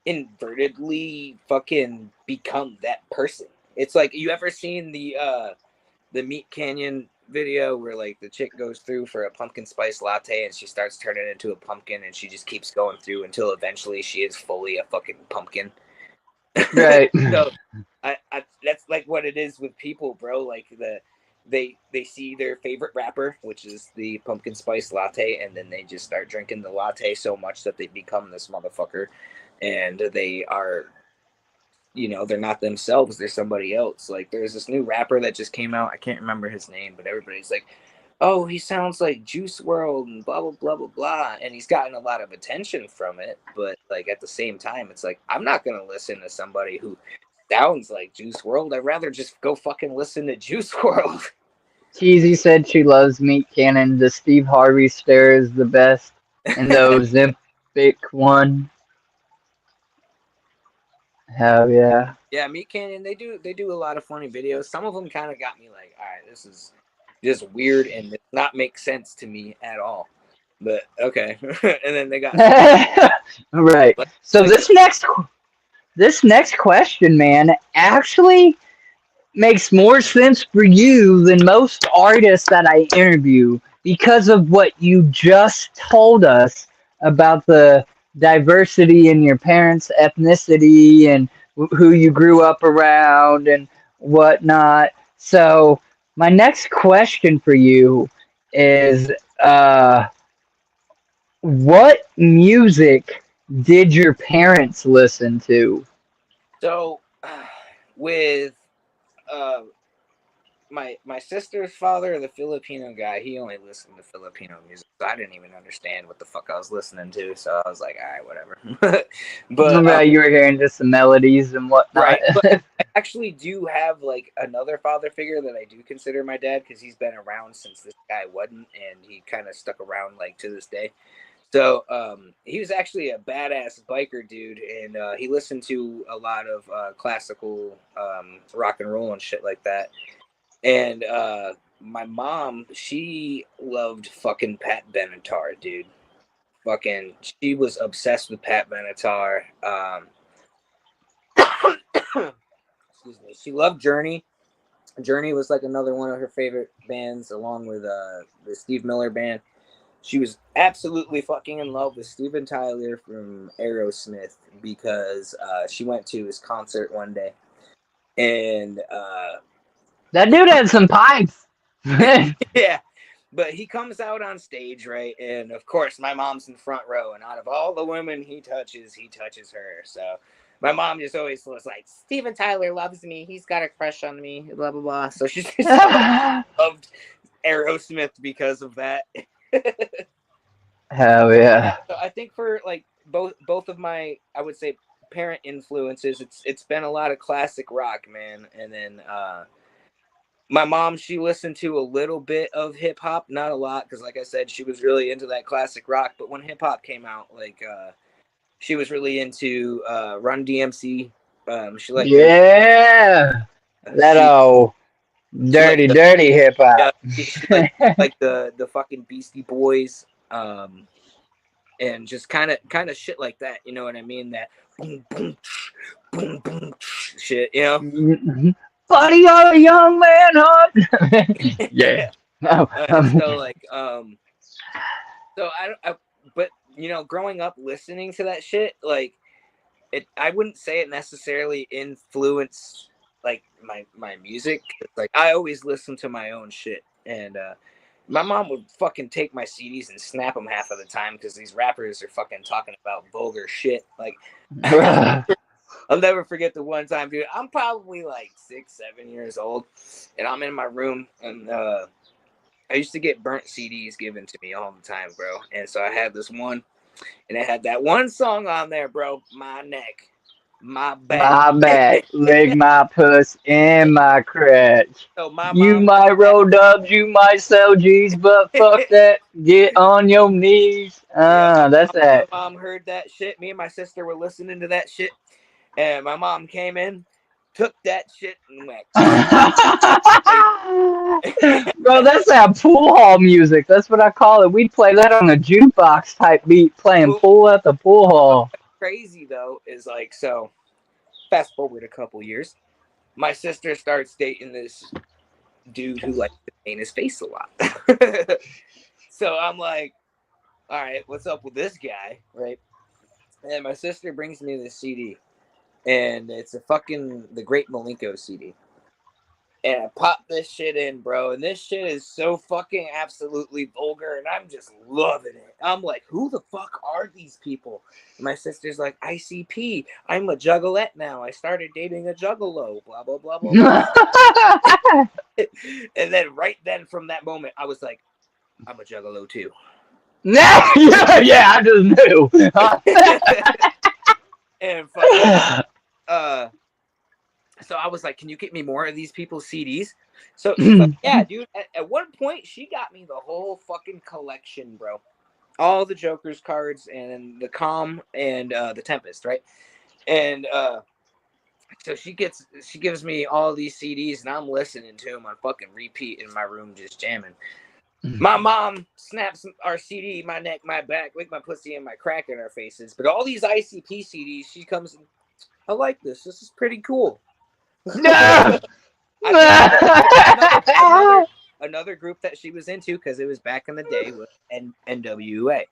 inadvertently fucking become that person. It's like, you ever seen the Meat Canyon video where like the chick goes through for a pumpkin spice latte and she starts turning into a pumpkin and she just keeps going through until eventually she is fully a fucking pumpkin. Right. So I that's like what it is with people, bro. Like they see their favorite rapper, which is the pumpkin spice latte, and then they just start drinking the latte so much that they become this motherfucker, and they are, they're not themselves, they're somebody else. Like there's this new rapper that just came out, I can't remember his name, but everybody's like, oh, he sounds like Juice World and blah blah blah blah blah, and he's gotten a lot of attention from it, but like at the same time it's like, I'm not gonna listen to somebody who sounds like Juice World. I'd rather just go fucking listen to Juice World. Cheesy said she loves Meat Cannon. The Steve Harvey stare is the best. And the Ozempic one. Hell yeah. Yeah, Meat Canyon, they do a lot of funny videos. Some of them kind of got me like, all right, this is just weird and does not make sense to me at all. But okay, and then they got some Right. like So like this next question, man, actually makes more sense for you than most artists that I interview because of what you just told us about the diversity in your parents' ethnicity and who you grew up around and whatnot. So, my next question for you is what music did your parents listen to? so with uh my sister's father, the Filipino guy, he only listened to Filipino music, so I didn't even understand what the fuck I was listening to. So I was like, all right, whatever. but Right, you were hearing just the melodies and whatnot. right, but I actually do have like another father figure that I do consider my dad because he's been around since this guy wasn't, and he kind of stuck around like to this day. So he was actually a badass biker dude, and he listened to a lot of classical rock and roll and shit like that. And my mom, she loved fucking Pat Benatar, dude. Fucking, she was obsessed with Pat Benatar. Excuse me. She loved Journey. Journey was like another one of her favorite bands, along with the Steve Miller band. She was absolutely fucking in love with Steven Tyler from Aerosmith because she went to his concert one day, and That dude had some pipes. yeah, but he comes out on stage, right? And of course, my mom's in front row, and out of all the women he touches her. So my mom just always was like, Steven Tyler loves me. He's got a crush on me, blah, blah, blah. So she just loved Aerosmith because of that. Hell Yeah, yeah. so I think for like both of my, I would say, parent influences, it's been a lot of classic rock, man. And then my mom, she listened to a little bit of hip hop, not a lot, because like I said, she was really into that classic rock. But when hip hop came out, like she was really into Run DMC. She liked them. Yeah. That She she liked dirty, dirty hip hop. she liked like the fucking Beastie Boys. And just kind of shit like that. You know what I mean? That boom boom boom boom shit. You know? Buddy, you're a young man, huh? Yeah. No, So like so I but you know, growing up listening to that shit, like it, I wouldn't say it necessarily influenced like my music. Like I always listen to my own shit, and my mom would fucking take my CDs and snap them half of the time because these rappers are fucking talking about vulgar shit. Like I'll never forget the one time, dude. I'm probably like 6, 7 years old, and I'm in my room, and I used to get burnt CDs given to me all the time, bro. And so I had this one, and it had that one song on there, bro. My neck, my back. my back, leg my puss, and my crutch. So my You mom heard might that. roll dubs, you might sell G's, but fuck that. Get on your knees. Yeah, That's my that. mom heard that shit. Me and my sister were listening to that shit, and my mom came in, took that shit, and went. Bro, that's that pool hall music. That's what I call it. We'd play that on a jukebox type beat, playing pool at the pool hall. Crazy though is like, so fast forward a couple years, my sister starts dating this dude who likes to paint his face a lot. So I'm like, all right, what's up with this guy, right? And my sister brings me this CD, and it's a fucking the Great Malenko CD. And I pop this shit in, bro, and this shit is so fucking absolutely vulgar, and I'm just loving it. I'm like, who the fuck are these people? And my sister's like, ICP, I'm a juggalette now. I started dating a juggalo, blah, blah, blah, blah, blah. And then right then from that moment, I was like, I'm a juggalo too. Yeah, I just knew. And fucking, so I was like, can you get me more of these people's CDs? So she's like, yeah, dude. At one point, she got me the whole fucking collection, bro. All the Joker's cards and the Calm and the Tempest, right? And So she gives me all these CDs, and I'm listening to them on fucking repeat in my room, just jamming. My mom snaps our CD, my neck, my back, lick my pussy, and my crack in our faces. But all these ICP CDs, she comes and, I like this. This is pretty cool. No. Another group that she was into, because it was back in the day, was NWA.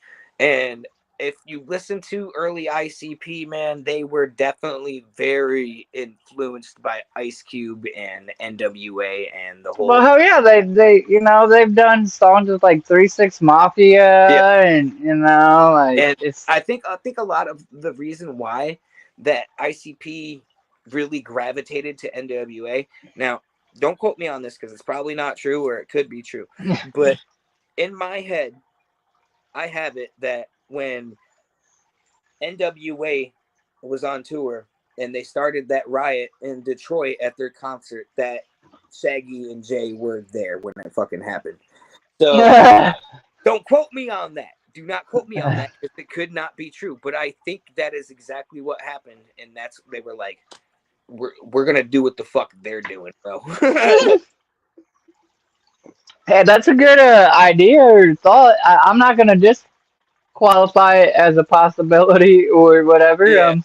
And if you listen to early ICP, man, they were definitely very influenced by Ice Cube and NWA and the whole. Well, hell yeah, they they've done songs with like 3 6 Mafia, and like And it's. I think a lot of the reason why that ICP really gravitated to NWA. Now, don't quote me on this because it's probably not true, or it could be true. But in my head, I have it that when NWA was on tour and they started that riot in Detroit at their concert, that Shaggy and Jay were there when that fucking happened. So don't quote me on that. Do not quote me on that, because it could not be true. But I think that is exactly what happened, and they were like, we're gonna do what the fuck they're doing, bro. Hey, that's a good idea or thought. I'm not gonna disqualify it as a possibility or whatever. Yeah.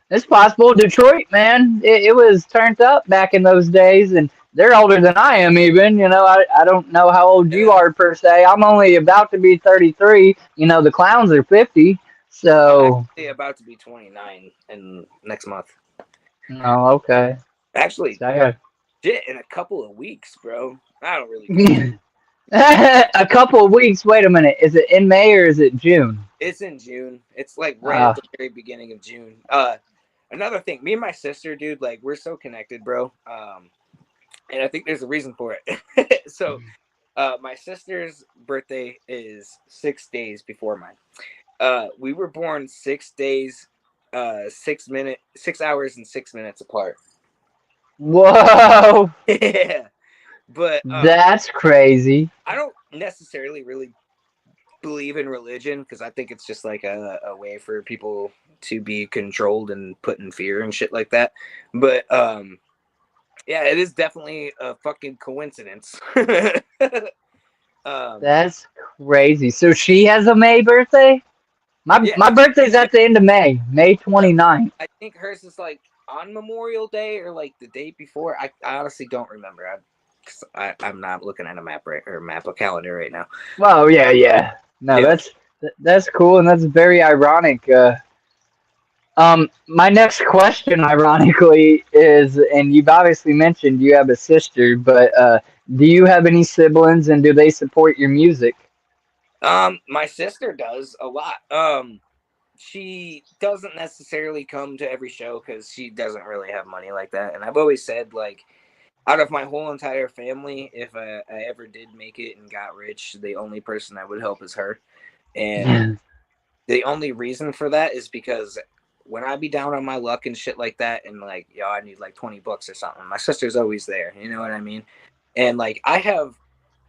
It's possible. Detroit, man, it was turned up back in those days, and they're older than I am even. I don't know how old you are per se. I'm only about to be 33. The clowns are 50. I'm So. actually about to be 29 in next month. Oh, okay. Actually, So, shit, in a couple of weeks, bro. I don't really care. a couple of weeks. Wait a minute. Is it in May or is it June? It's in June. It's like right at the very beginning of June. Another thing, me and my sister, dude, like we're so connected, bro. And I think there's a reason for it. So, my sister's birthday is 6 days before mine. We were born 6 days, 6 hours and 6 minutes apart. Whoa. Yeah. But that's crazy. I don't necessarily really believe in religion, because I think it's just like a way for people to be controlled and put in fear and shit like that. But yeah, it is definitely a fucking coincidence. That's crazy. So she has a May birthday? My birthday's at the end of May 29th. I think hers is like on Memorial Day or like the day before. I honestly don't remember. I'm not looking at a map a calendar right now. Well, yeah. No, that's cool, and that's very ironic. My next question, ironically, is, and you've obviously mentioned you have a sister, but do you have any siblings, and do they support your music? My sister does a lot. She doesn't necessarily come to every show because she doesn't really have money like that. And I've always said, like, out of my whole entire family, if I ever did make it and got rich, the only person I would help is her. And the only reason for that is because when I be down on my luck and shit like that, and like, yo, I need like $20 or something, my sister's always there. You know what I mean? And like, I have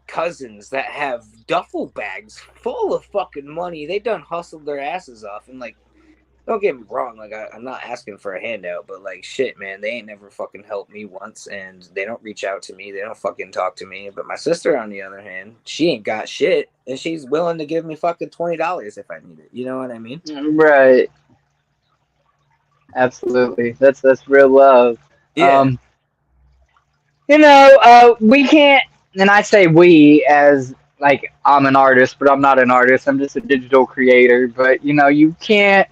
cousins that have duffel bags full of fucking money. They done hustled their asses off, and like, don't get me wrong, like I'm not asking for a handout, but like shit, man, they ain't never fucking helped me once, and they don't reach out to me, they don't fucking talk to me. But my sister, on the other hand, she ain't got shit, and she's willing to give me fucking $20 if I need it. You know what I mean? Right. Absolutely. That's real love. Yeah. We can't, and I say we as like I'm an artist, but I'm not an artist. I'm just a digital creator. But you can't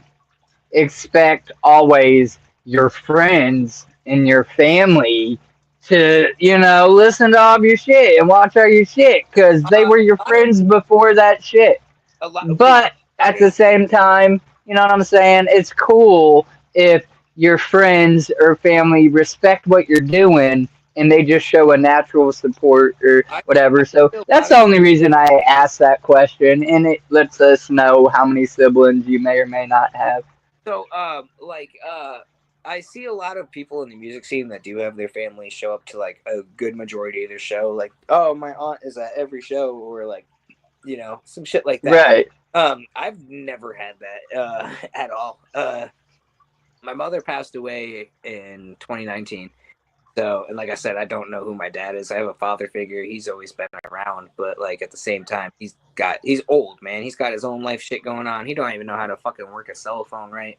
expect always your friends and your family to listen to all of your shit and watch all your shit, because they were your friends before that shit. But at the same time, you know what I'm saying? It's cool if your friends or family respect what you're doing and they just show a natural support or whatever. So that's the only reason I asked that question, and it lets us know how many siblings you may or may not have. So, I see a lot of people in the music scene that do have their family show up to like a good majority of their show. Like, oh, my aunt is at every show, or like, some shit like that. Right. I've never had that at all. my mother passed away in 2019. So, and like I said, I don't know who my dad is. I have a father figure. He's always been around, but like at the same time, he's old, man. He's got his own life shit going on. He don't even know how to fucking work a cell phone, right?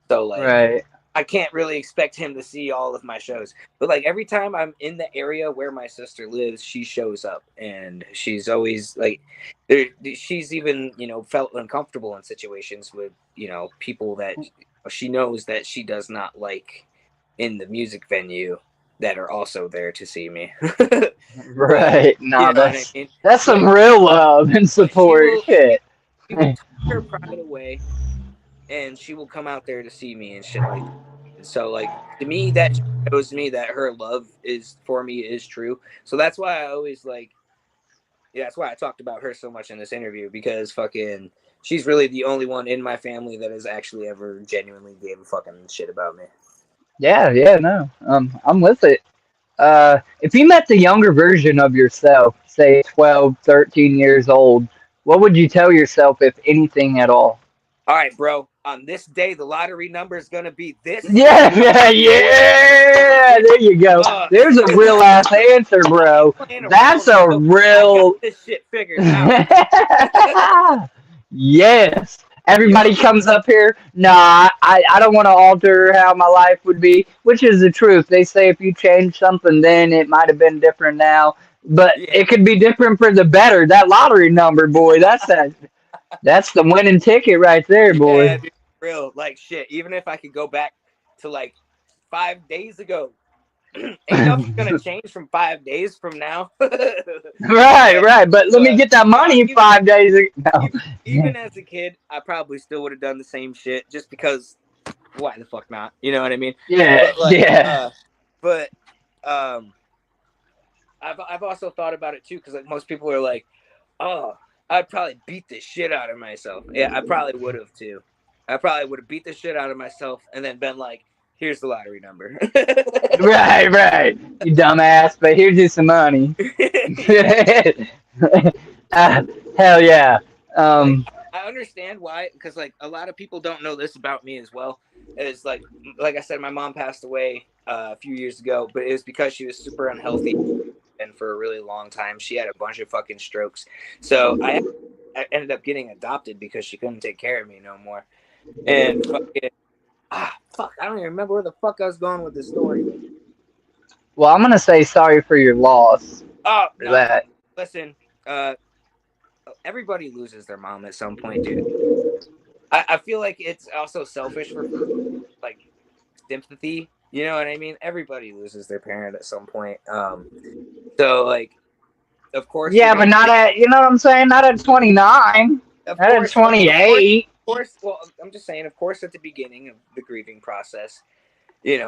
So like, Right. I can't really expect him to see all of my shows. But like every time I'm in the area where my sister lives, she shows up, and she's always like, she's even felt uncomfortable in situations with people that she knows that she does not like in the music venue that are also there to see me. But Right. you No, know what I mean? that's But some real love and but she support. will Shit. she will tuck her pride away, and she will come out there to see me and shit like that. And so like to me that shows me that her love is for me is true. So that's why I always like that's why I talked about her so much in this interview, because fucking she's really the only one in my family that has actually ever genuinely gave a fucking shit about me. Yeah, yeah, no. I'm with it. If you met the younger version of yourself, say 12, 13 years old, what would you tell yourself, if anything at all? All right, bro. On this day, the lottery number is gonna be this. Yeah, yeah, So yeah. There you go. There's a real ass answer, I ain't bro. playing That's around, a bro. I got real. this shit figured out. Yes. Everybody Yup. comes up here. Nah, I don't want to alter how my life would be, which is the truth. They say if you change something, then it might have been different now, but Yeah. it could be different for the better. That lottery number, boy, that's the winning ticket right there, Yeah, boy. dude. Real. Like shit. Even if I could go back to like 5 days ago, ain't nothing gonna change from 5 days from now. Right, but right. But let me but get that no, money 5 days ago. No. even as a kid, I probably still would have done the same shit just because why the fuck not? You know what I mean? Yeah, But like yeah. but um I've also thought about it too, because like most people are like, oh, I'd probably beat the shit out of myself. Yeah, I probably would have too. I probably would have beat the shit out of myself and then been like, here's the lottery number. Right, right. You dumbass, but here's you some money. Yeah. uh, hell yeah. Like Um, I understand why, because like a lot of people don't know this about me as well. Is like I said, my mom passed away a few years ago, but it was because she was super unhealthy, and for a really long time she had a bunch of fucking strokes. So I ended up getting adopted because she couldn't take care of me no more. And fucking fuck, I don't even remember where the fuck I was going with this story. well, I'm gonna say sorry for your loss Oh for no, that. listen, uh, everybody loses their mom at some point, dude. I feel like it's also selfish for like sympathy. You know what I mean? Everybody loses their parent at some point. So like, of course you're Yeah, but gonna, not at, you know what I'm saying? Not at 29. Not at of course, 28. of course. Well, I'm just saying, of course, at the beginning of the grieving process,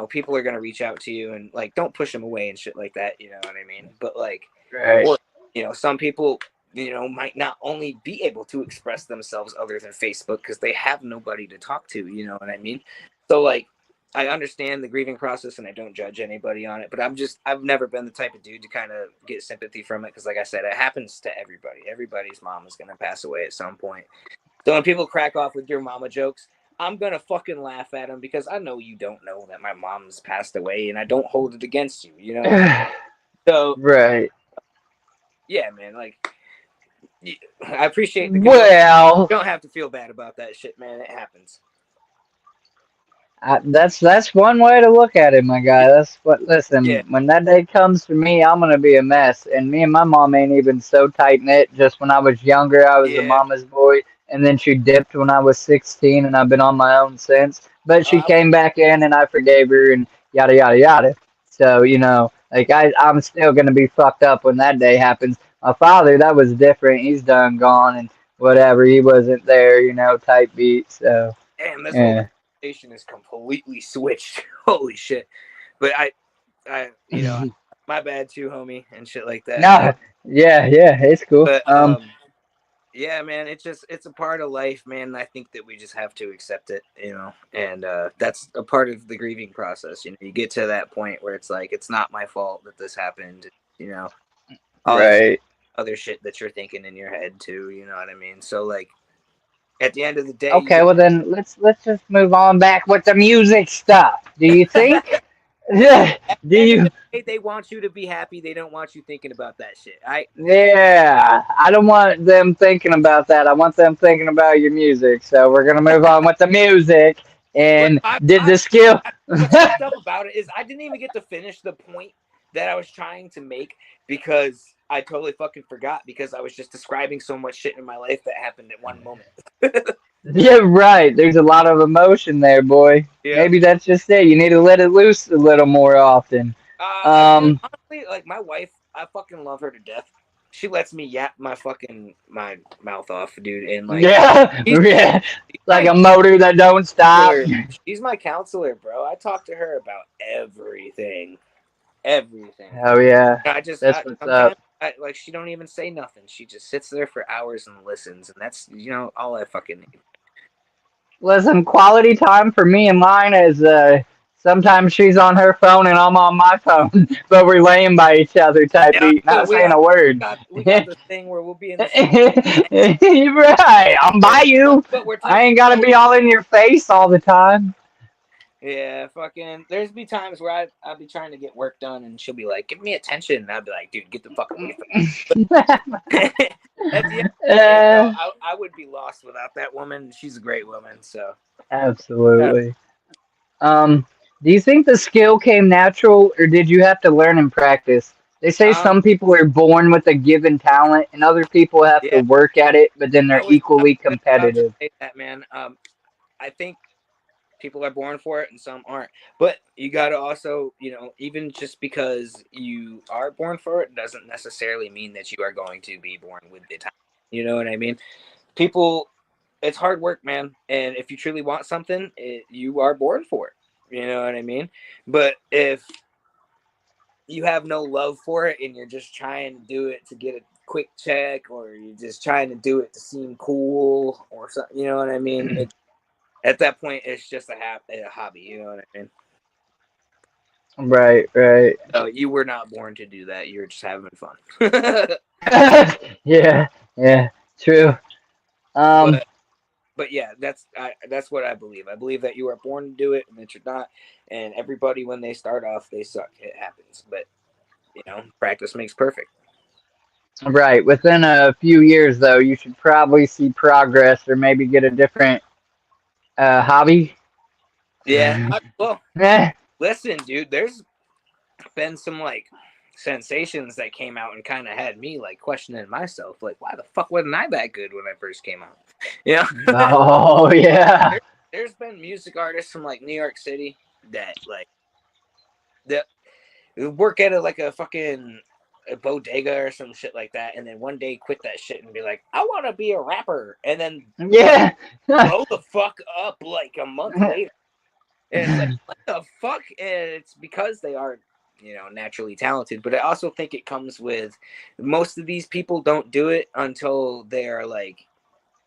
people are gonna reach out to you and like, don't push them away and shit like that. You know what I mean? But like, Right. or some people, might not only be able to express themselves other than Facebook because they have nobody to talk to. You know what I mean? So like, I understand the grieving process and I don't judge anybody on it, but I've never been the type of dude to kind of get sympathy from it, because like I said, it happens to everybody. Everybody's mom is going to pass away at some point. So when people crack off with your mama jokes, I'm going to fucking laugh at them, because I know you don't know that my mom's passed away and I don't hold it against you, you know? So Right. yeah, man, like I appreciate the condolence. Well, You don't have to feel bad about that shit, man. It happens. that's one way to look at it, my guy. That's what. Yeah. Listen, when that day comes for me, I'm gonna be a mess. And me and my mom ain't even so tight knit. Just when I was younger, I was a Yeah. mama's boy, and then she dipped when I was 16, and I've been on my own since. But she Uh, came back in, and I forgave her, and yada yada yada. So like I'm still gonna be fucked up when that day happens. My father, that was different. He's done gone, and whatever. He wasn't there, type beat. So damn, this whole yeah. conversation is completely switched. Holy shit. But my bad too, homie, and shit like that. No, yeah, yeah, it's cool. But yeah, man, it's a part of life, man. I think that we just have to accept it, and that's a part of the grieving process. You get to that point where it's like, it's not my fault that this happened, you know, all that Right. other shit that you're thinking in your head too, you know what I mean? So like, At the end of the day, you Okay, well then let's just move on back with the music stuff. Do you think? Yeah. at Do the end of you? the day, they want you to be happy. They don't want you thinking about that shit. Yeah. I don't want them thinking about that. I want them thinking about your music. So we're gonna move on with the music. But And did the skill? what's fucked up about it is I didn't even get to finish the point that I was trying to make because I totally fucking forgot because I was just describing so much shit in my life that happened at one moment. Yeah, right. There's a lot of emotion there, boy. Yep. Maybe that's just it. You need to let it loose a little more often. Dude, honestly, like my wife, I fucking love her to death. She lets me yap my mouth off, dude, and like Yeah, she's yeah. Like my a motor that don't stop. counselor. She's my counselor, bro. I talk to her about everything, everything. Oh yeah, that's I what's up. sometimes like she don't even say nothing. She just sits there for hours and listens, and that's all I fucking need. Listen, quality time for me and mine is sometimes she's on her phone and I'm on my phone, but we're laying by each other type Yeah, beat, not we saying got a word. we got this thing where we'll be in the same, You're right, I'm by you. but we're I touching ain't gotta be toes. all in your face all the time. Yeah, fucking. There's be times where I'll be trying to get work done, and she'll be like, "Give me attention," and I'll be like, "Dude, get the fuck away from me." At the end of the day, bro, uh, I would be lost without that woman. She's a great woman, so. Uh, Absolutely. Do you think the skill came natural or did you have to learn and practice? They say um, some people are born with a given talent and other people have to yeah, work at it, but then they're I was equally just about to competitive. say that, man. I think people are born for it and some aren't, but you got to also, even just because you are born for it doesn't necessarily mean that you are going to be born with the talent. You know what I mean? People, it's hard work, man, and if you truly want something, you are born for it. You know what I mean? But if you have no love for it and you're just trying to do it to get a quick check, or you're just trying to do it to seem cool or something, you know what I mean? At that point, it's just a hobby. You know what I mean? Right, right. So you were not born to do that. You're just having fun. Yeah, yeah, true. Um, but but yeah, that's what I believe. I believe that you are born to do it and that you're not. And everybody, when they start off, they suck. It happens. But practice makes perfect. right. Within a few years, though, you should probably see progress or maybe get a different hobby. Yeah. Well, Eh, listen, dude. There's been some like sensations that came out and kind of had me like questioning myself, like, why the fuck wasn't I that good when I first came out? Yeah. oh, yeah. There's been music artists from like New York City that like that work at like a fucking a bodega or some shit like that, and then one day quit that shit and be like, I want to be a rapper, and then fucking Yeah. blow the fuck up like a month later. And it's like, what the fuck? And it's because they are, naturally talented. But I also think it comes with most of these people don't do it until they're like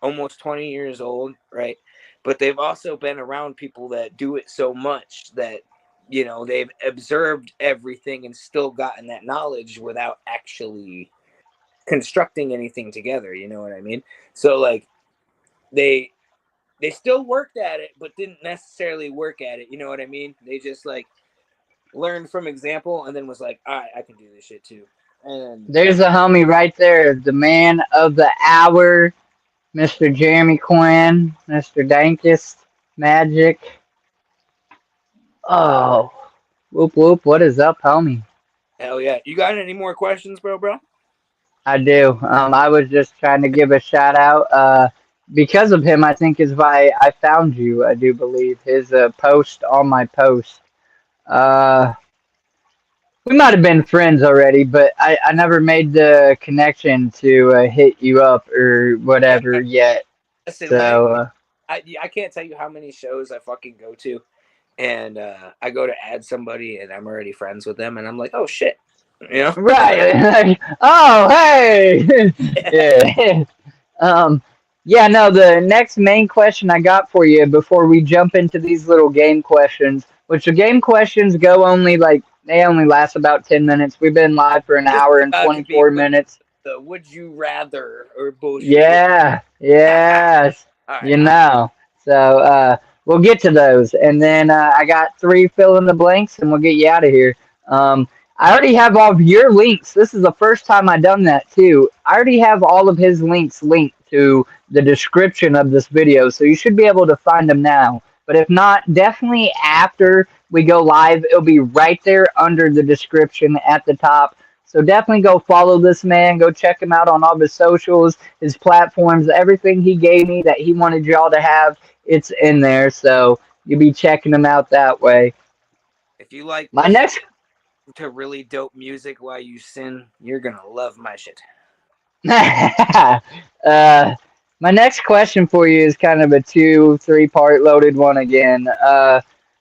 almost 20 years old, right? But they've also been around people that do it so much that, they've observed everything and still gotten that knowledge without actually constructing anything together. You know what I mean? So like they still worked at it, but didn't necessarily work at it. You know what I mean? They just like learned from example and then was like, all right, I can do this shit too. And There's a homie right there, the man of the hour, Mr. Jeremy Quinn, Mr. Dankest Magic. Oh, whoop whoop, what is up, homie? hell yeah. You got any more questions, bro? I do. I was just trying to give a shout out. Because of him, I think is why I found you. I do believe his post on my post. Uh, we might have been friends already, but I never made the connection to hit you up or whatever Yeah. yet. Listen, So, I can't tell you how many shows I fucking go to, and I go to add somebody and I'm already friends with them and I'm like, oh shit. You know? right. Oh, hey. Yeah. Um, yeah, no, the next main question I got for you before we jump into these little game questions, which the game questions go only like, they only last about 10 minutes. We've been live for an This is hour and about to be 24 minutes. the would you rather or bullshit. Yeah, yes. All right. you know. So we'll get to those, and then I got three fill in the blanks, and we'll get you out of here. I already have all of your links. This is the first time I've done that too. I already have all of his links linked to the description of this video, so you should be able to find them now. But if not, definitely after we go live, it'll be right there under the description at the top. So definitely go follow this man. Go check him out on all his socials, his platforms, everything he gave me that he wanted y'all to have. It's in there. So you'll be checking him out that way. If you like My listening next to really dope music while you sin, you're gonna love my shit. My next question for you is kind of a 2, 3 part loaded one again.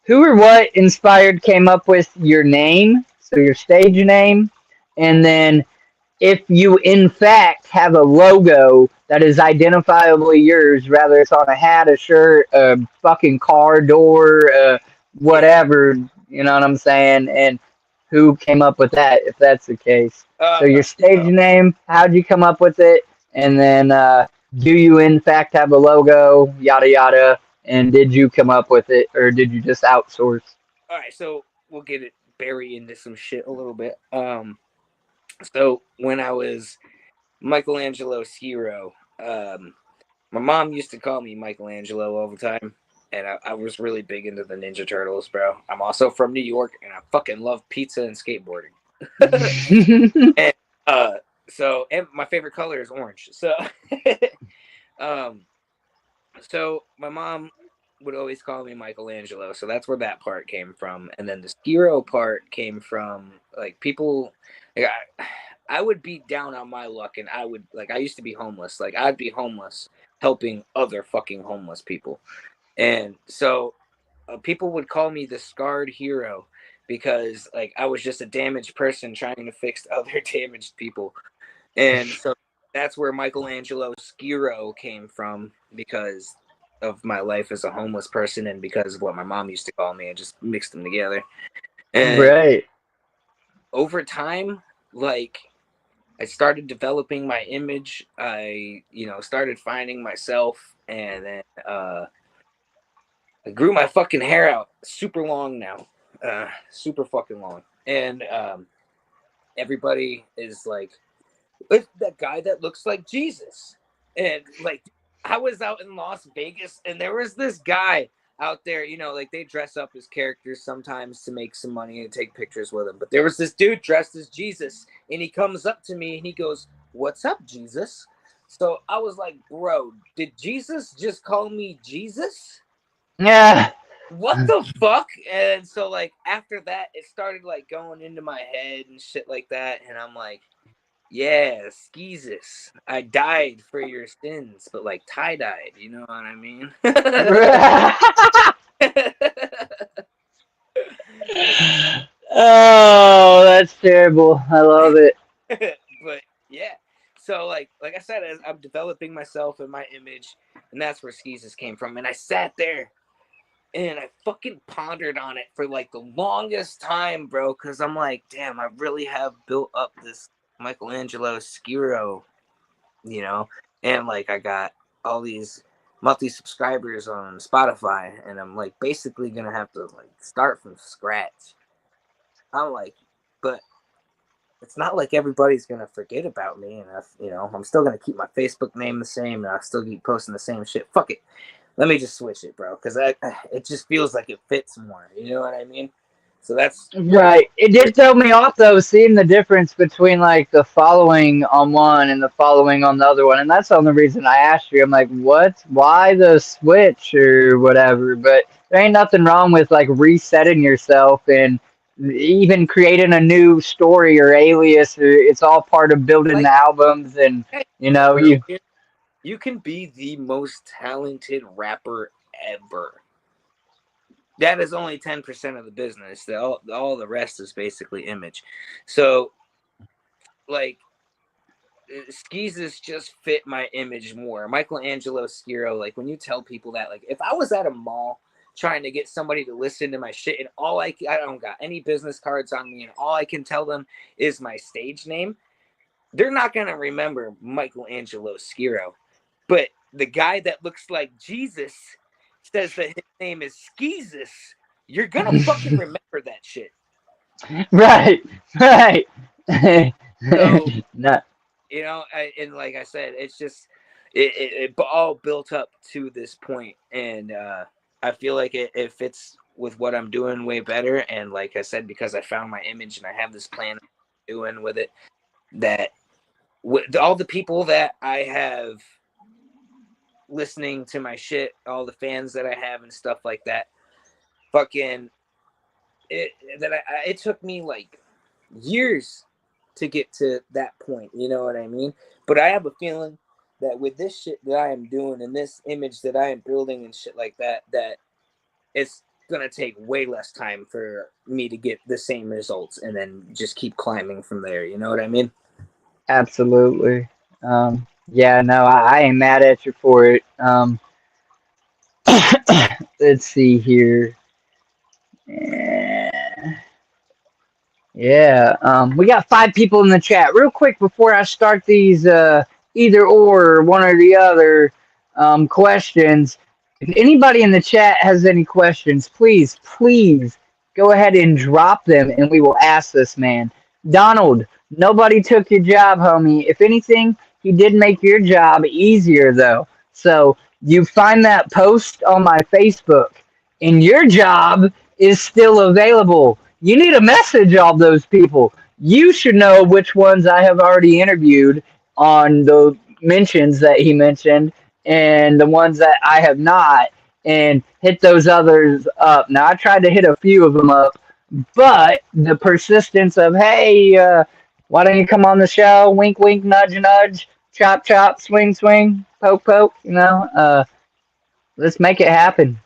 Who or what inspired came up with your name, so your stage name, and then if you in fact have a logo that is identifiably yours, rather it's on a hat, a shirt, a fucking car door, Yeah. whatever, you know what I'm saying? And who came up with that, if that's the case? So your stage So name, how'd you come up with it? And then do you in fact have a logo, yada yada, and did you come up with it or did you just outsource? all right, so we'll get it bury into some shit a little bit. So when I was Michelangelo Skero, my mom used to call me Michelangelo all the time, and I was really big into the Ninja Turtles, bro. I'm also from New York, and I fucking love pizza and skateboarding. and uh, and my favorite color is orange. So, um, so my mom would always call me Michelangelo, so that's where that part came from. And then the Skero part came from like people. Like, I would be down on my luck, and I would like I used to be homeless. Like I'd be homeless helping other fucking homeless people, and so people would call me the scarred hero because like I was just a damaged person trying to fix other damaged people, and so that's where Michelangelo Skero came from because of my life as a homeless person and because of what my mom used to call me. I just mixed them together. And Right. over time, like I started developing my image. I, started finding myself, and then I grew my fucking hair out super long now, super fucking long. And everybody is like, it's that guy that looks like Jesus. And like, I was out in Las Vegas, and there was this guy out there, like they dress up as characters sometimes to make some money and take pictures with him. But there was this dude dressed as Jesus, and he comes up to me and he goes, "What's up, Jesus?" So I was like, "Bro, did Jesus just call me Jesus? Yeah. What the fuck?" And so like after that, it started like going into my head and shit like that, and I'm like, yeah, Skeezus, I died for your sins, but like tie-dyed, you know what I mean? Oh, that's terrible. I love it. But yeah, so like I said, as I'm developing myself and my image, and that's where Skeezus came from. And I sat there and I fucking pondered on it for like the longest time, bro, because I'm like, damn, I really have built up this Michelangelo Skero, and like I got all these monthly subscribers on Spotify, and I'm like basically gonna have to like start from scratch. I'm like, but it's not like everybody's gonna forget about me, and I'm still gonna keep my Facebook name the same, and I'll still keep posting the same shit. Fuck it, let me just switch it, bro, because it just feels like it fits more. You know what I mean? So that's pretty Right. It did throw me off though, seeing the difference between like the following on one and the following on the other one. And that's the only reason I asked you. I'm like, what? Why the switch or whatever? But there ain't nothing wrong with like resetting yourself and even creating a new story or alias. Or it's all part of building the like, albums. And, hey, you know, bro, you. you can be the most talented rapper ever. That is only 10% of the business. All the rest is basically image. So, like, Skeezus just fit my image more. Michelangelo Skero, like, when you tell people that, like, if I was at a mall trying to get somebody to listen to my shit, and I don't got any business cards on me, and all I can tell them is my stage name, they're not going to remember Michelangelo Skero. but the guy that looks like Jesus says that his name is Skeezus, you're gonna fucking remember that shit. Right. So, Not you know, and like I said, it's just it all built up to this point, and I feel like it fits with what I'm doing way better. And like I said, because I found my image and I have this plan doing with it, that with all the people that I have listening to my shit, all the fans that I have and stuff like that, fucking it took me like years to get to that point, you know what I mean? But I have a feeling that with this shit that I am doing and this image that I am building and shit like that, that it's gonna take way less time for me to get the same results and then just keep climbing from there, you know what I mean? absolutely. Yeah, no, I ain't mad at you for it. Let's see here. Yeah, we got 5 people in the chat. Real quick before I start these either or one or the other questions, if anybody in the chat has any questions, please go ahead and drop them and we will ask this man. Donald, nobody took your job, homie. If anything, he did make your job easier though. So you find that post on my Facebook and your job is still available. You need to message all those people. You should know which ones I have already interviewed on the mentions that he mentioned and the ones that I have not, and hit those others up. Now, I tried to hit a few of them up, but the persistence of, hey, why don't you come on the show? Wink, wink, nudge, nudge, chop, chop, swing, swing, poke, poke, let's make it happen.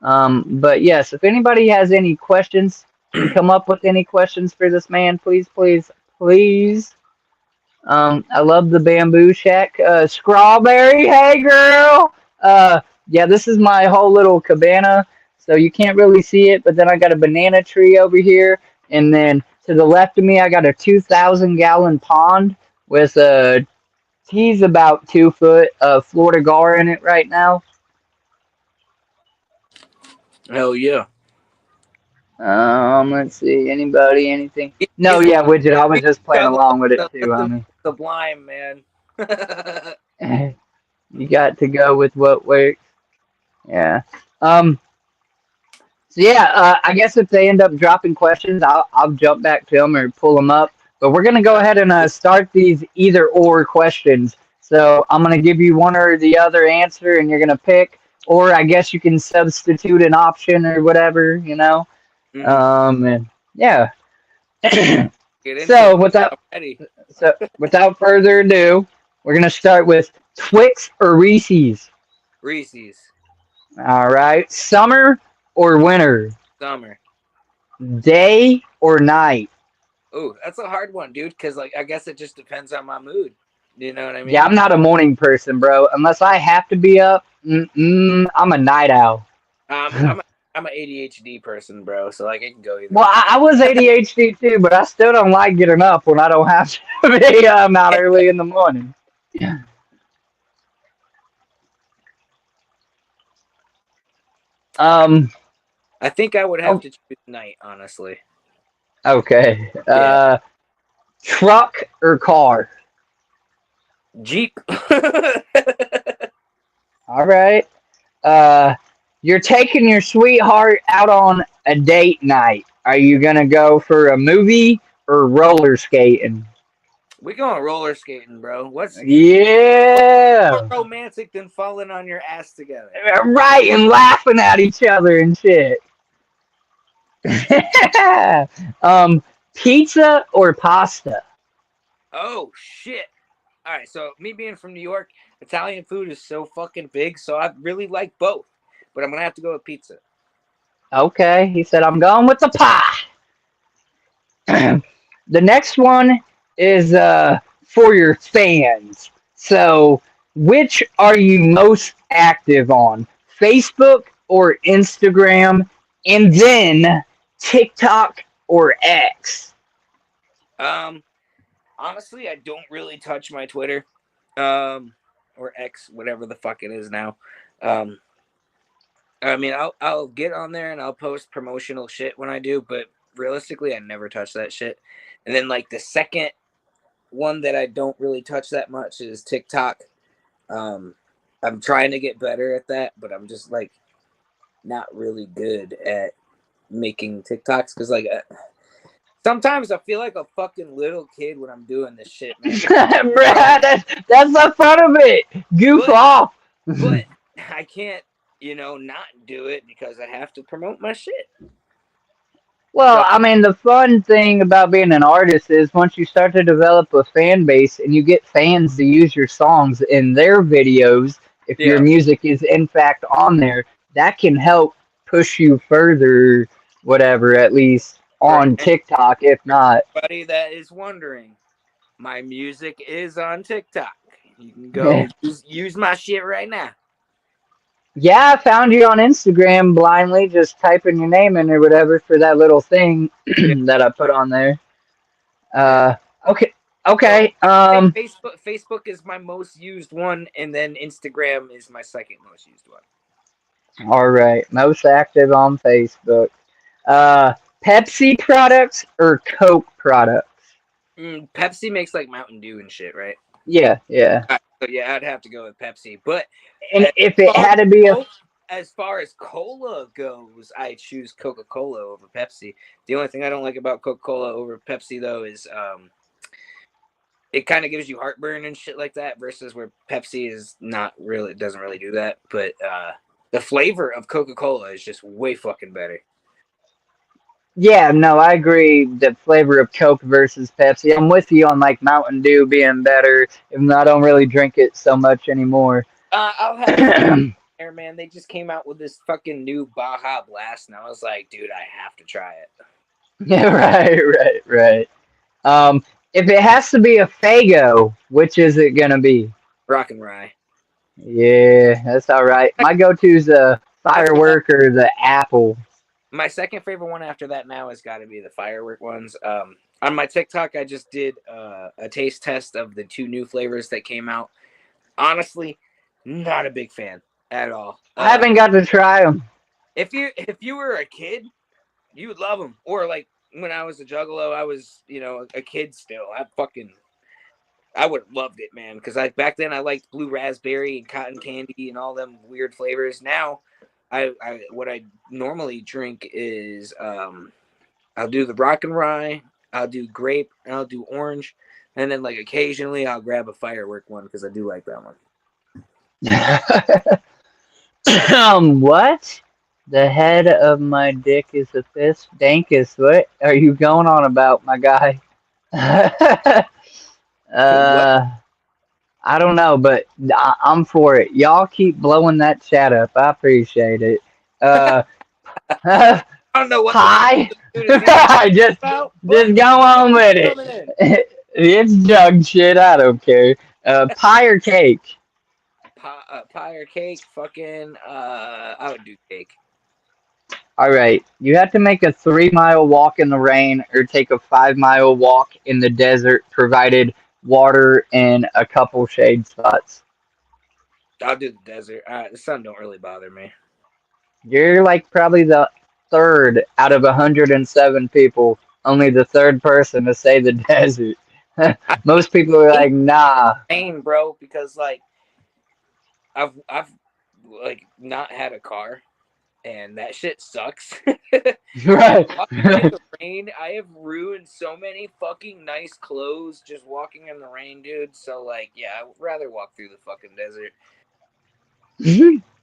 But yes, if anybody has any questions, can come up with any questions for this man, please. I love the bamboo shack. Strawberry, hey girl. Yeah, this is my whole little cabana, so you can't really see it. But then I got a banana tree over here, and then to the left of me, I got a 2,000-gallon pond with he's about 2 foot of Florida gar in it right now. Hell yeah. Let's see. Anybody? Anything? No, He's yeah, widget. I was just playing the along with it too, homie. sublime, man. You got to go with what works. Yeah. So yeah. I guess if they end up dropping questions, I'll jump back to them or pull them up. But we're gonna go ahead and start these either or questions. So I'm gonna give you one or the other answer, and you're gonna pick. Or I guess you can substitute an option or whatever, And yeah. So without further ado, we're gonna start with Twix or Reese's. Reese's. All right. Summer or winter? Summer. Day or night? Oh, that's a hard one, dude. Because like I guess it just depends on my mood. You know what I mean? Yeah, I'm not a morning person, bro. Unless I have to be up, I'm a night owl. I'm an ADHD person, bro. So like I can go either. Well, I was ADHD too, but I still don't like getting up when I don't have to be out early in the morning. I think I would have to choose night, honestly. Okay. Yeah. Truck or car? Jeep. All right. You're taking your sweetheart out on a date night. Are you gonna go for a movie or roller skating? We going roller skating, bro. What's more romantic than falling on your ass together? Right, and laughing at each other and shit. Pizza or pasta? Oh shit. All right, so me being from New York, Italian food is so fucking big, so I really like both. But I'm gonna have to go with pizza. Okay, he said I'm going with the pie. The next one is for your fans. So, which are you most active on? Facebook or Instagram? And then TikTok or X? Honestly, I don't really touch my Twitter or or X, whatever the fuck it is now. I mean, I'll get on there and I'll post promotional shit when I do, but realistically, I never touch that shit. And then like the second one that I don't really touch that much is TikTok. I'm trying to get better at that, but I'm just like not really good at making TikToks because like sometimes I feel like a fucking little kid when I'm doing this shit, man. Bruh, that's the fun of it. Goof off. But I can't, not do it because I have to promote my shit. Well, I mean, the fun thing about being an artist is once you start to develop a fan base and you get fans to use your songs in their videos, if your music is in fact on there, that can help push you further, whatever, at least on TikTok, if not. Anybody that is wondering, my music is on TikTok. You can go use my shit right now. Yeah, I found you on Instagram blindly, just typing your name in or whatever for that little thing that I put on there. Okay. Facebook is my most used one, and then Instagram is my second most used one. All right, most active on Facebook. Pepsi products or Coke products? Pepsi makes like Mountain Dew and shit, right? Yeah. So yeah, I'd have to go with Pepsi. But if it had to be as far as cola goes, I choose Coca-Cola over Pepsi. The only thing I don't like about Coca-Cola over Pepsi though is it kind of gives you heartburn and shit like that, versus where Pepsi is not really, doesn't really do that. But the flavor of Coca-Cola is just way fucking better. Yeah, no, I agree. The flavor of Coke versus Pepsi. I'm with you on like Mountain Dew being better, even though I don't really drink it so much anymore. I'll have to there, man. They just came out with this fucking new Baja Blast, and I was like, dude, I have to try it. Yeah, right. If it has to be a Faygo, which is it gonna be? Rock and Rye. Yeah, that's all right. My go-to's a Firework or the Apple. My second favorite one after that now has got to be the Firework ones. On my TikTok, I just did a taste test of the 2 new flavors that came out. Honestly, not a big fan at all. I haven't got to try them. If you were a kid, you would love them. Or like when I was a juggalo, I was a kid still. I would have loved it, man. Because back then I liked blue raspberry and cotton candy and all them weird flavors. Now, what I normally drink is I'll do the Rock and Rye, I'll do grape, and I'll do orange, and then like occasionally I'll grab a Firework one because I do like that one. What? The head of my dick is a fist. Dankus, what are you going on about, my guy? I don't know, but I'm for it. Y'all keep blowing that chat up. I appreciate it. I don't know what. Hi. just go on with it. It's jug shit. I don't care. Pie or cake? Pie or cake? Fucking. I would do cake. All right. You have to make a 3-mile walk in the rain or take a 5-mile walk in the desert, provided water and a couple shade spots. I'll do the desert. The sun don't really bother me. You're like probably the 3rd out of 107 people. Only the 3rd person to say the desert. Most people are like, nah. Same, bro, because like I've like not had a car, and that shit sucks. Right. Walking in the rain, I have ruined so many fucking nice clothes just walking in the rain, dude. So like, yeah, I would rather walk through the fucking desert.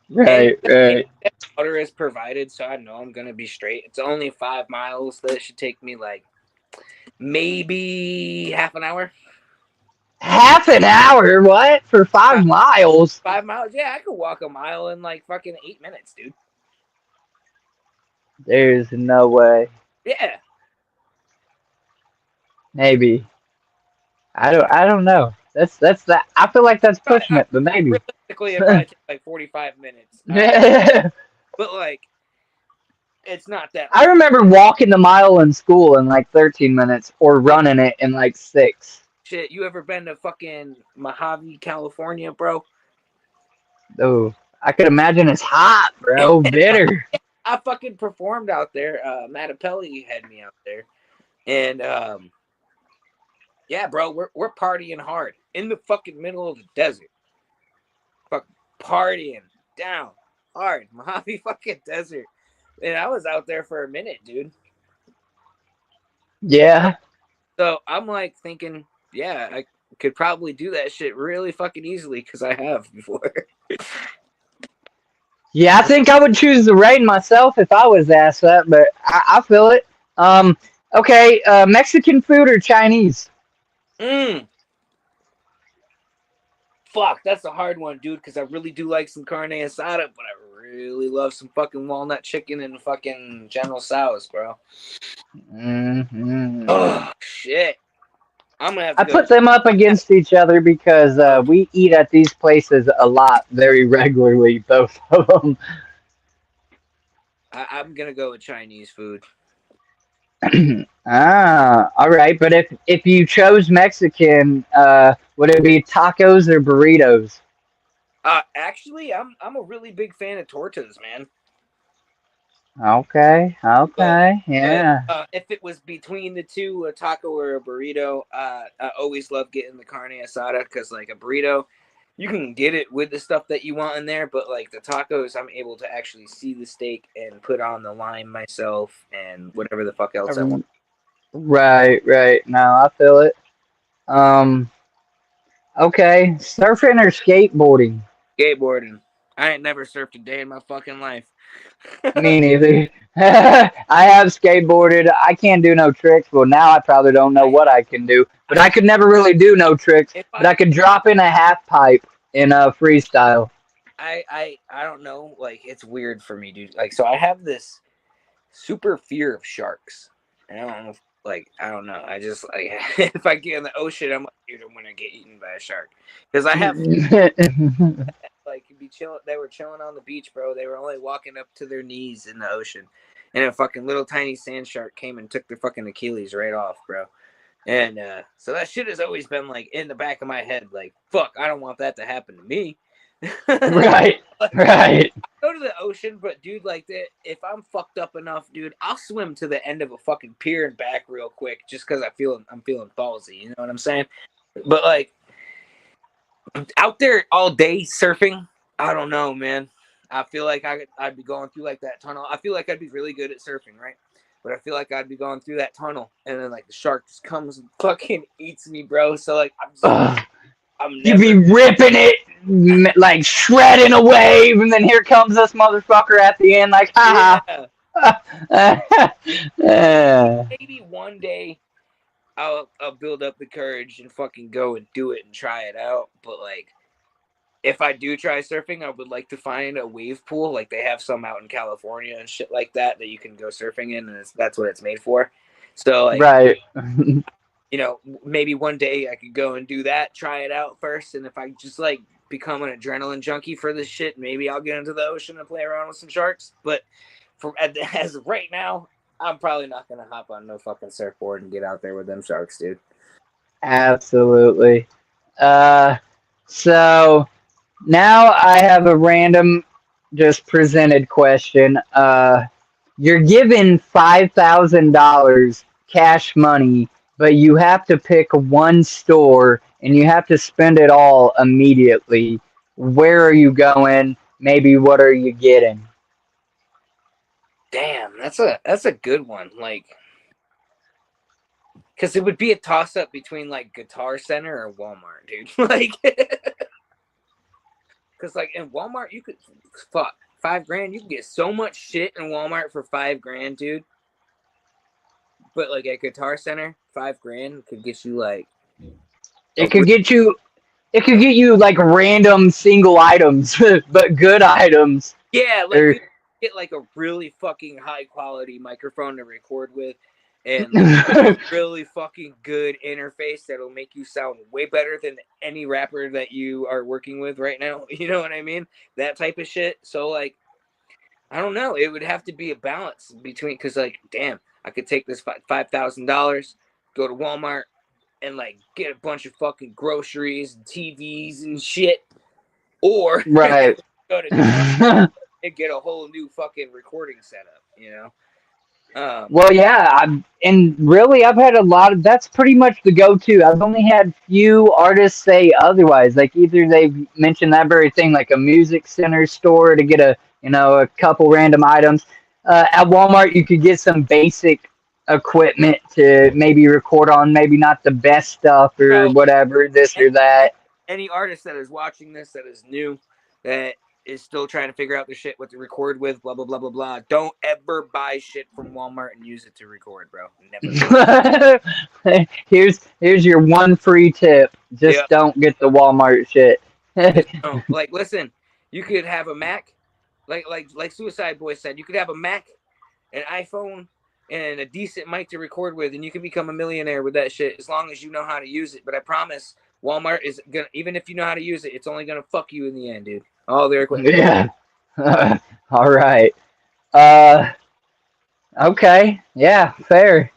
Right. Water is provided, so I know I'm gonna be straight. It's only 5 miles. That should take me like maybe half an hour. Half an hour? What? For 5 miles? 5 miles? Yeah, I could walk a mile in like fucking 8 minutes, dude. There's no way. Yeah. Maybe. I don't know. That's that. I feel like that's pushing it, but maybe. Realistically, it might take like 45 minutes. But like, it's not that. I remember walking the mile in school in like 13 minutes, or running it in like 6. Shit, you ever been to fucking Mojave, California, bro? Oh, I could imagine it's hot, bro. Bitter. I fucking performed out there. Mattapelli had me out there, and yeah, bro, we're partying hard in the fucking middle of the desert, fucking partying down hard, Mojave fucking desert. And I was out there for a minute, dude. Yeah. So I'm like thinking, yeah, I could probably do that shit really fucking easily because I have before. Yeah, I think I would choose the rain myself if I was asked that, but I feel it. Um, okay, Mexican food or Chinese? mm, fuck, that's a hard one, dude, because I really do like some carne asada, but I really love some fucking walnut chicken and fucking General Tso's, bro. Hmm. Oh, shit. I'm going to have to I go to. put them up against each other because we eat at these places a lot, very regularly, both of them. I'm going to go with Chinese food. All right. But if you chose Mexican, would it be tacos or burritos? Actually, I'm a really big fan of tortas, man. Okay. But Okay. but Yeah. if it was between the two, a taco or a burrito, I always love getting the carne asada because like a burrito, you can get it with the stuff that you want in there, but like the tacos, I'm able to actually see the steak and put on the lime myself and whatever the fuck else I want. Right. Right. No, I feel it. Um. Okay. Surfing or skateboarding? Skateboarding. I ain't never surfed a day in my fucking life. Me neither. I have skateboarded. I can't do no tricks. Well, now I probably don't know I what I can do. But I I could never really do no tricks. if But I could drop in a half pipe in a freestyle. I don't know, like it's weird for me, dude. Like so I have this super fear of sharks. And I don't know, like I don't know. I just like if I get in the ocean, I'm like, dude, I'm gonna get eaten by a shark. Because I have like be chilling. They were chilling on the beach, bro. They were only walking up to their knees in the ocean, and a fucking little tiny sand shark came and took their fucking Achilles right off, bro. And so that shit has always been like in the back of my head, like fuck, I don't want that to happen to me. Right, Like, right. go to the ocean, but dude, like that, if I'm fucked up enough, dude, I'll swim to the end of a fucking pier and back real quick, just because I'm feeling ballsy. You know what I'm saying? But like out there all day surfing, I don't know, man. I feel like I'd be going through like that tunnel. I feel like I'd be really good at surfing, right? But I feel like I'd be going through that tunnel, and then like the shark just comes and fucking eats me, bro. So like Ugh. I'm You be never. ripping it, like shredding a wave, and then here comes this motherfucker at the end, like, Yeah, ha. maybe one day I'll build up the courage and fucking go and do it and try it out. But like, if I do try surfing, I would like to find a wave pool, like they have some out in California and shit like that you can go surfing in, and that's what it's made for. So like, Right. you know, maybe one day I could go and do that, try it out first, and if I just like become an adrenaline junkie for this shit, maybe I'll get into the ocean and play around with some sharks. But from as of right now, I'm probably not gonna hop on no fucking surfboard and get out there with them sharks, dude. Absolutely. Uh, so now I have a random, just presented question. You're given $5,000 cash money, but you have to pick one store and you have to spend it all immediately. Where are you going? Maybe what are you getting? Damn, that's a good one. Like, because it would be a toss up between like Guitar Center or Walmart, dude. Like, because like in Walmart you could fuck 5 grand. You can get so much shit in Walmart for 5 grand, dude. But like at Guitar Center, 5 grand could get you like a It could get you it could get you like random single items, but good items. yeah, like Or you get like a really fucking high quality microphone to record with, and like really fucking good interface that'll make you sound way better than any rapper that you are working with right now. You know what I mean? That type of shit. So like, I don't know. It would have to be a balance between, because like, damn, I could take this $5,000, go to Walmart, and like get a bunch of fucking groceries and TVs and shit. or Right. go to different and get a whole new fucking recording setup, you know. Well, yeah, and really, I've had a lot of. That's pretty much the go-to. I've only had few artists say otherwise. Like either they've mentioned that very thing, like a music center store to get a couple random items. At Walmart, you could get some basic equipment to maybe record on, maybe not the best stuff or So whatever, this or that. any artist that is watching this that is new, that is still trying to figure out the shit what to record with, blah blah blah blah blah. Don't ever buy shit from Walmart and use it to record, bro. Never. Here's your one free tip. Yeah. Just don't get the Walmart shit. No, like listen, you could have a Mac, like Suicide Boy said, you could have a Mac, an iPhone, and a decent mic to record with, and you can become a millionaire with that shit as long as you know how to use it. But I promise, Walmart is gonna, even if you know how to use it, it's only gonna fuck you in the end, dude. All their equipment. Yeah. All right. Okay. Yeah, fair.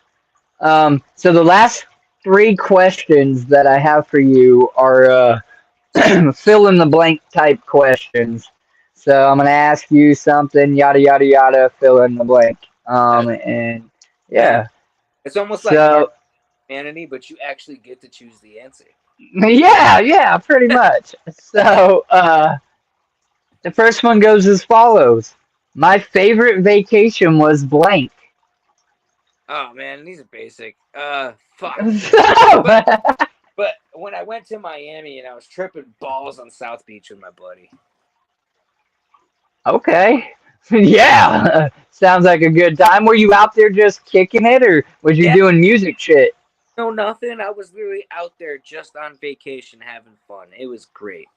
So the last three questions that I have for you are fill in the blank type questions. So I'm gonna ask you something, yada yada yada, fill in the blank. And yeah. It's almost like So humanity, but you actually get to choose the answer. yeah, pretty much. So the first one goes as follows. My favorite vacation was blank. Oh man, these are basic. Fuck. So, But when I went to Miami and I was tripping balls on South Beach with my buddy. okay. Yeah. Sounds like a good time. Were you out there just kicking it or was you Yeah, doing music shit? no, nothing. I was literally out there just on vacation having fun. It was great.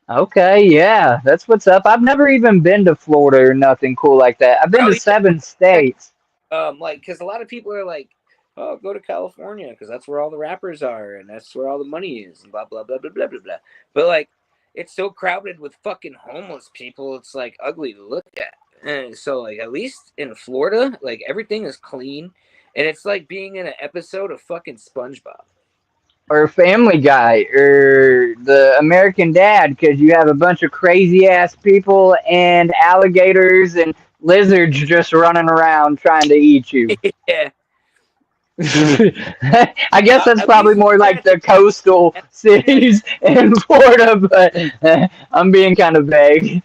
Okay, yeah. That's what's up. I've never even been to Florida or nothing cool like that. I've been Bro, to 7 states. like, because a lot of people are like, oh, go to California because that's where all the rappers are and that's where all the money is and blah, blah, blah, blah, blah, blah, blah. But, like, it's so crowded with fucking homeless people. It's, like, ugly to look at. And so, like, at least in Florida, like, everything is clean. And it's like being in an episode of fucking SpongeBob. Or Family Guy or the American Dad because you have a bunch of crazy ass people and alligators and lizards just running around trying to eat you. Yeah. I guess that's At probably least more like the coastal cities in Florida, but I'm being kind of vague.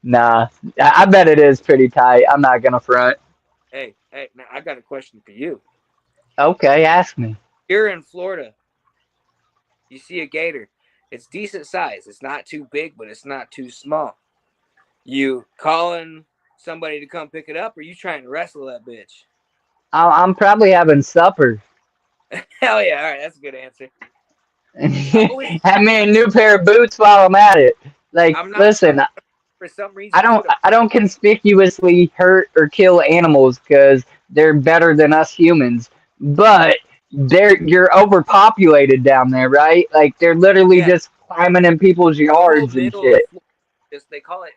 Nah, I bet it is pretty tight. I'm not gonna front. hey, now I got a question for you. Okay, ask me. You're in Florida. You see a gator. It's decent size. It's not too big, but it's not too small. You calling somebody to come pick it up, or you trying to wrestle that bitch? I'm probably having supper. Hell yeah! All right, that's a good answer. Have me a new pair of boots while I'm at it. Like, I'm not listen, for some reason. I don't conspicuously hurt or kill animals because they're better than us humans. But you're overpopulated down there, right? Like they're literally just climbing in people's The whole yards and middle of shit. Florida, they call it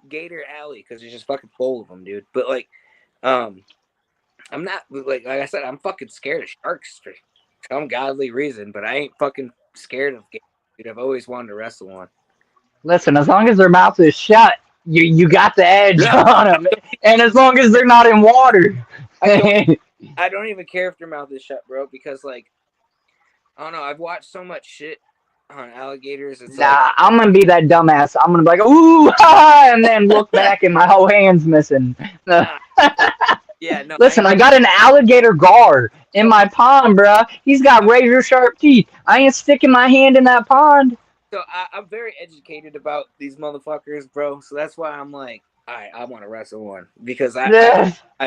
Gator Alley because there's just fucking full of them, dude. But like, I'm not like I said, I'm fucking scared of sharks for some godly reason, but I ain't fucking scared of gators, dude. I've always wanted to wrestle one. Listen, as long as their mouth is shut, you got the edge on them, and as long as they're not in water. I don't even care if their mouth is shut, bro, because like I don't know. I've watched so much shit on alligators. It's Nah, I'm gonna be that dumbass. I'm gonna be like, ooh, ha, and then look back and my whole hand's missing. yeah, no. Listen, I got an alligator gar in my pond, bruh. He's got razor sharp teeth. I ain't sticking my hand in that pond. So I'm very educated about these motherfuckers, bro. So that's why I'm like, all right, I want to wrestle one because I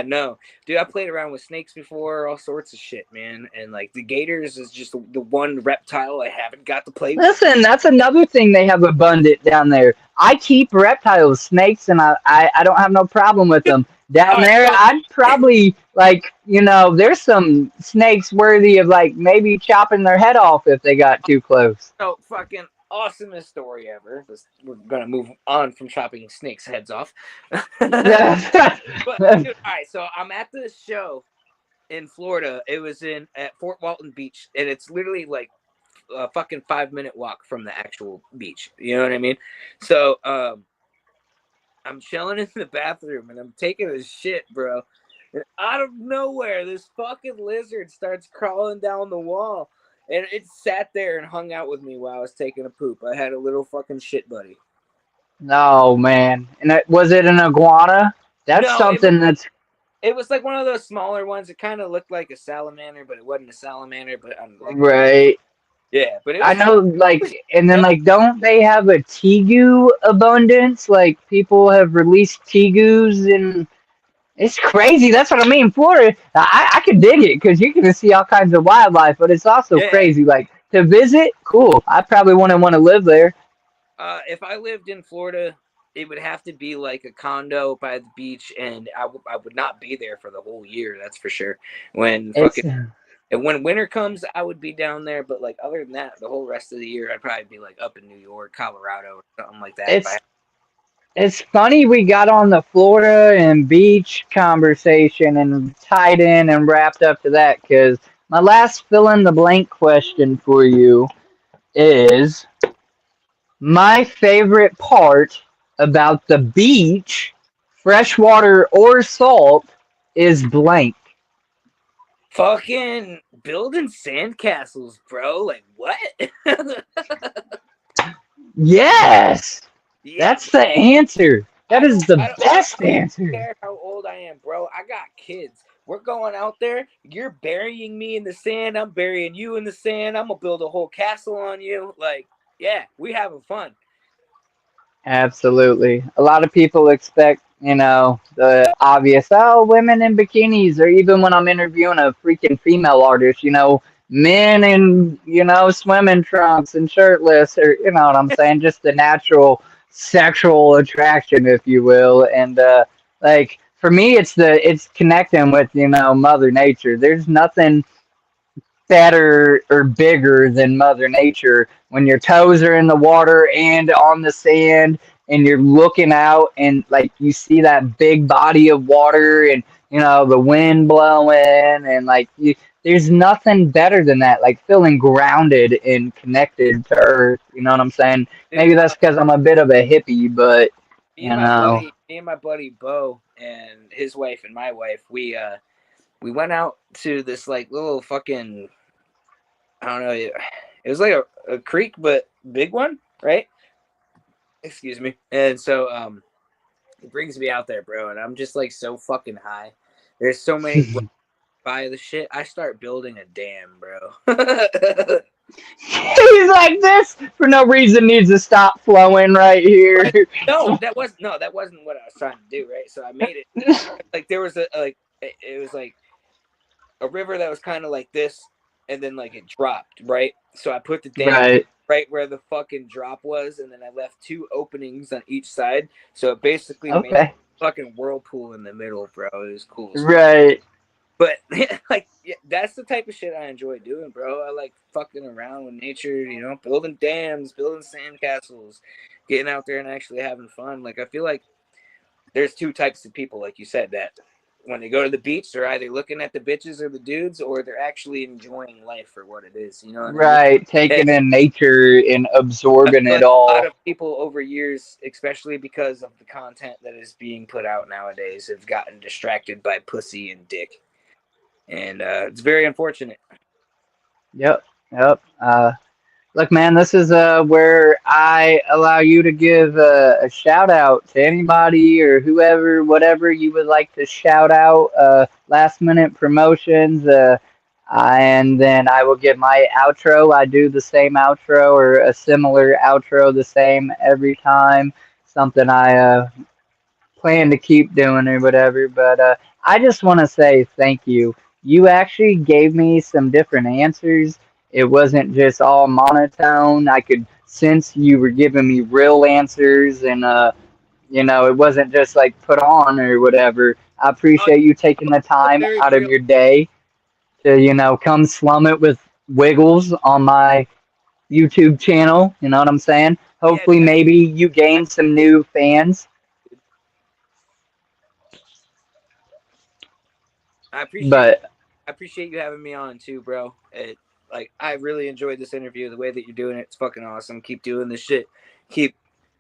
know, dude. I played around with snakes before, all sorts of shit, man. And like the gators is just the one reptile I haven't got to play with. Listen, that's another thing they have abundant down there. I keep reptiles, snakes, and I don't have no problem with them. Down there, I'd probably, there's some snakes worthy of, maybe chopping their head off if they got too close. So fucking awesomest story ever. We're gonna move on from chopping snakes' heads off. But dude, all right, so I'm at this show in Florida. It was at Fort Walton Beach, and it's literally like a fucking 5-minute walk from the actual beach. You know what I mean? So I'm chilling in the bathroom and I'm taking a shit, bro. And out of nowhere, this fucking lizard starts crawling down the wall. And it sat there and hung out with me while I was taking a poop. I had a little fucking shit buddy. Oh man, and was it an iguana? That's No, something that's it was like one of those smaller ones. It kind of looked like a salamander, but it wasn't a salamander. But I'm like, right. yeah, but it I was know, like, and then dope. like, don't they have a tegu abundance? Like, people have released tegus, and it's crazy. That's what I mean. Florida, I could dig it because you can see all kinds of wildlife, but it's also Yeah. crazy. Like to visit, cool. I probably wouldn't want to live there. If I lived in Florida, it would have to be like a condo by the beach, and I would not be there for the whole year. That's for sure. When It's fucking and when winter comes, I would be down there. But like other than that, the whole rest of the year, I'd probably be like up in New York, Colorado, or something like that. If I it's it's funny we got on the Florida and beach conversation and tied in and wrapped up to that because my last fill in the blank question for you is my favorite part about the beach, freshwater or salt, is blank. fucking building sandcastles, bro. Like what? Yes, Yeah, that's the answer. That I is don't, the I don't, I don't, best I don't answer. care how old I am, bro. I got kids. We're going out there. You're burying me in the sand. I'm burying you in the sand. I'm gonna build a whole castle on you. Like, yeah, we having fun. Absolutely. A lot of people expect, the obvious, oh, women in bikinis, or even when I'm interviewing a freaking female artist, men in, swimming trunks and shirtless, or, you know what I'm saying? Just the natural sexual attraction, if you will. And, like, for me, it's connecting with, Mother Nature. There's nothing better or bigger than Mother Nature when your toes are in the water and on the sand and you're looking out and like you see that big body of water and the wind blowing and like there's nothing better than that, like feeling grounded and connected to earth. You know what I'm saying? Maybe Dude, that's because I'm a bit of a hippie, but me you and my know buddy, me and my buddy Bo and his wife and my wife, we went out to this like little fucking, I don't know, it was like a creek but big one, right? Excuse me. And so it brings me out there, bro, and I'm just like so fucking high. There's so many by the shit. I start building a dam, bro. he's like, this for no reason needs to stop flowing right here. Right? No, that wasn't what I was trying to do, right? So I made it like there was a like it was like a river that was kind of like this, and then like it dropped, right? So I put the dam Right. right where the fucking drop was, and then I left two openings on each side, so it basically made Okay. a fucking whirlpool in the middle, bro. It was cool as fuck. Right. But like, yeah, that's the type of shit I enjoy doing, bro. I like fucking around with nature, building dams, building sandcastles, getting out there and actually having fun. Like, I feel like there's two types of people, like you said, that when they go to the beach, they're either looking at the bitches or the dudes, or they're actually enjoying life for what it is. You know what I mean? Right. And Taking in nature and absorbing it a lot all. of people over years, especially because of the content that is being put out nowadays, have gotten distracted by pussy and dick. And it's very unfortunate. Yep. Yep. Look, man, this is where I allow you to give a shout out to anybody or whoever, whatever you would like to shout out. Last minute promotions. And then I will give my outro. I do the same outro or a similar outro, the same every time. Something I plan to keep doing or whatever. But I just want to say thank you. You actually gave me some different answers. It wasn't just all monotone. I could sense you were giving me real answers, and it wasn't just like put on or whatever. I Oh, appreciate you taking the time very out of real. your day to come slum it with Wiggles on my YouTube channel. You know what I'm saying? Yeah, Hopefully, dude, maybe you gain some new fans. I appreciate But I appreciate you having me on too, bro. like, I really enjoyed this interview. The way that you're doing it's fucking awesome. Keep doing this shit. Keep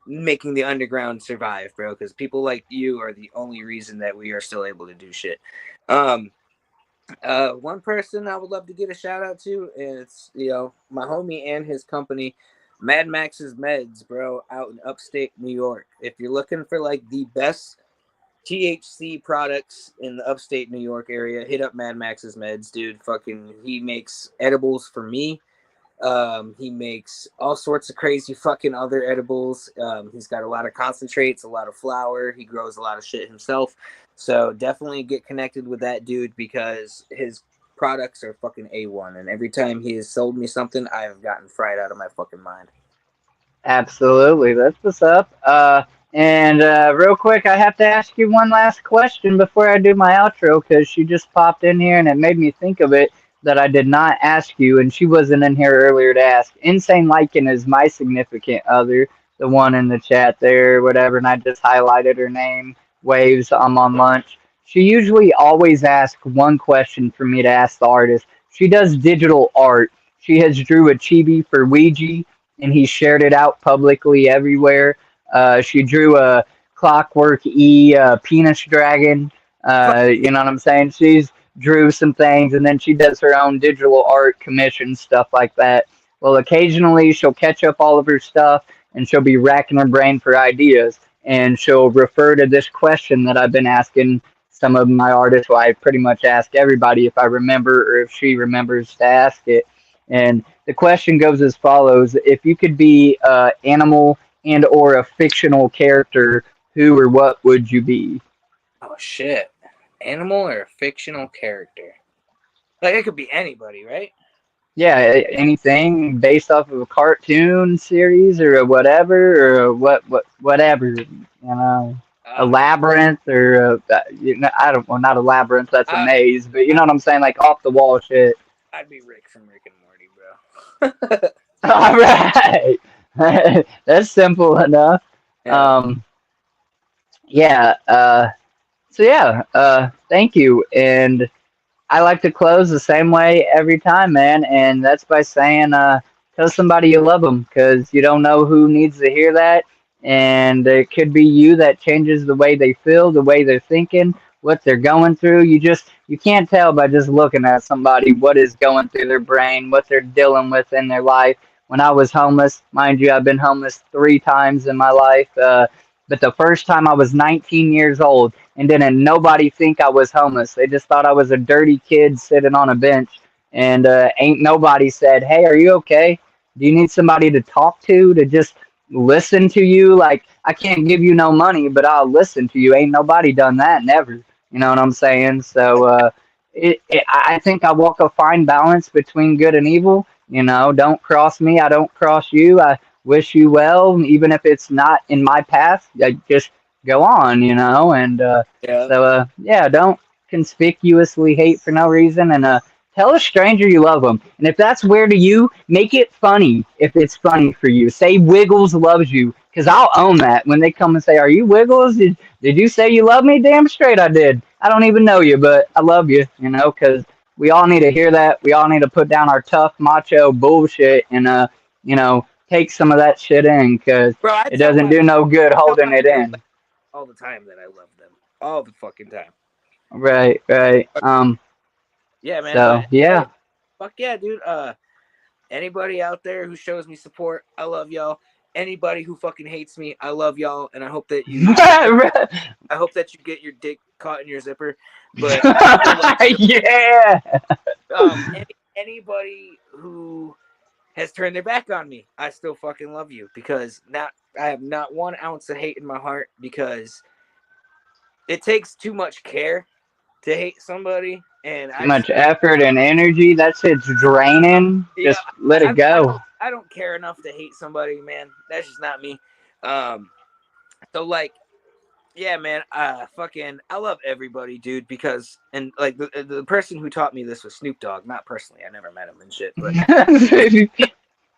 making the underground survive, bro. Because people like you are the only reason that we are still able to do shit. One person I would love to give a shout out to, and it's, you know, my homie and his company, Mad Max's Meds, bro, out in upstate New York. If you're looking for like the best THC products in the upstate New York area, hit up Mad Max's Meds, dude. Fucking, he makes edibles for me. He makes all sorts of crazy fucking other edibles. He's got a lot of concentrates, a lot of flour. He grows a lot of shit himself. So definitely get connected with that dude because his products are fucking A1. And every time he has sold me something, I have gotten fried out of my fucking mind. Absolutely. That's what's up. And real quick, I have to ask you one last question before I do my outro because she just popped in here and it made me think of it that I did not ask you, and she wasn't in here earlier to ask. Insane Lycan is my significant other, the one in the chat there, whatever, and I just highlighted her name. Waves, I'm on lunch. She usually always asks one question for me to ask the artist. She does digital art. She has drew a chibi for Ouija and he shared it out publicly everywhere. She drew a Clockwork E penis dragon. You know what I'm saying? She's drew some things, and then she does her own digital art commission stuff like that. Well, occasionally she'll catch up all of her stuff, and she'll be racking her brain for ideas, and she'll refer to this question that I've been asking some of my artists. Well, I pretty much ask everybody if I remember or if she remembers to ask it. And the question goes as follows: if you could be an animal and or a fictional character, who or what would you be? Oh, shit. Animal or a fictional character? Like, it could be anybody, right? Yeah, anything based off of a cartoon series or a whatever or whatever, you know, a Uh, labyrinth or you know, I don't, well, not a labyrinth, that's a I, maze, but you I, know what I'm saying, like off the wall shit. I'd be Rick from Rick and Morty, bro. All right, that's simple enough. Yeah. Um, yeah. So yeah. Thank you, and I like to close the same way every time, man, and that's by saying, tell somebody you love them because you don't know who needs to hear that, and it could be you that changes the way they feel, the way they're thinking, what they're going through. You can't tell by just looking at somebody what is going through their brain, what they're dealing with in their life. When I was homeless, mind you, I've been homeless 3 times in my life. But the first time I was 19 years old, and didn't nobody think I was homeless. They just thought I was a dirty kid sitting on a bench. And ain't nobody said, "Hey, are you okay? Do you need somebody to talk to just listen to you? Like, I can't give you no money, but I'll listen to you." Ain't nobody done that, never. You know what I'm saying? So I think I walk a fine balance between good and evil. You know, don't cross me, I don't cross you. I wish you well, even if it's not in my path. I just go on, you know, and Yeah. yeah, don't conspicuously hate for no reason, and tell a stranger you love them, and if that's weird to you, make it funny if it's funny for you. Say Wiggles loves you, because I'll own that when they come and say, "Are you Wiggles? Did you say you love me?" Damn straight I did. I don't even know you, but I love you, you know, because we all need to hear that. We all need to put down our tough macho bullshit and you know, take some of that shit in, because Bro, it doesn't do no good I tell holding my it girls in. all the time that I love them. All the fucking time. Right, right. Yeah, man, So but yeah, hey, fuck yeah, dude. Anybody out there who shows me support, I love y'all. Anybody who fucking hates me, I love y'all, and I hope that I hope that you get your dick caught in your zipper. But I still love you. yeah. Anybody who has turned their back on me, I still fucking love you because not I have not 1 ounce of hate in my heart because it takes too much care to hate somebody, and Too I just much effort and energy. That shit's draining. yeah, Just let it go. I don't care enough to hate somebody, man. That's just not me. Um, so like, yeah, man, fucking, I love everybody, dude, because and like the person who taught me this was Snoop Dogg, not personally. I never met him and shit,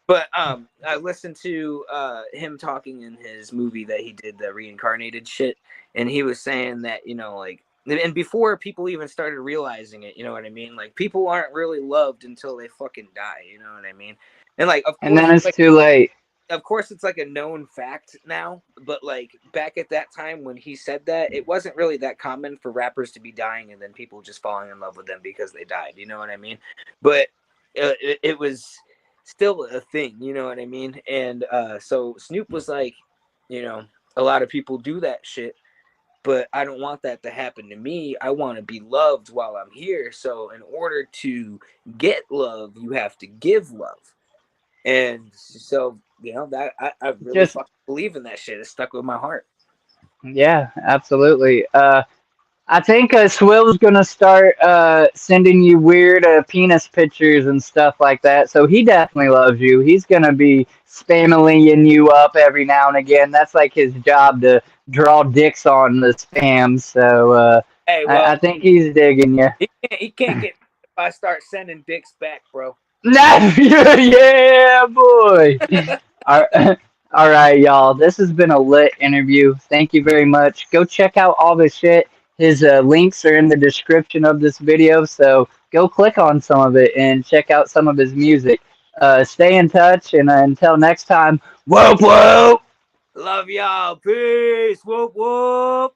but I listened to him talking in his movie that he did, the reincarnated shit, and he was saying that, you know, like and before people even started realizing it, you know what I mean? Like, people aren't really loved until they fucking die, you know what I mean? And like, And then it's too late. of course it's like a known fact now, but like back at that time when he said that, it wasn't really that common for rappers to be dying and then people just falling in love with them because they died, you know what I mean? But it was still a thing, you know what I mean? And so Snoop was like, you know, a lot of people do that shit, but I don't want that to happen to me. I want to be loved while I'm here. So in order to get love, you have to give love. And so, you know, that I really Just fucking believe in that shit. It stuck with my heart. yeah, absolutely. I think Swill's gonna start sending you weird penis pictures and stuff like that. So he definitely loves you. He's gonna be spamming you up every now and again. That's like his job to draw dicks on the spam. So Hey, I well, think he's digging you. he can't get if I start sending dicks back, bro. Yeah, boy. All right, all right, y'all. This has been a lit interview. Thank you very much. Go check out all the shit. His links are in the description of this video, so go click on some of it and check out some of his music. Stay in touch, and until next time, whoop whoop. Love y'all. Peace. Whoop whoop.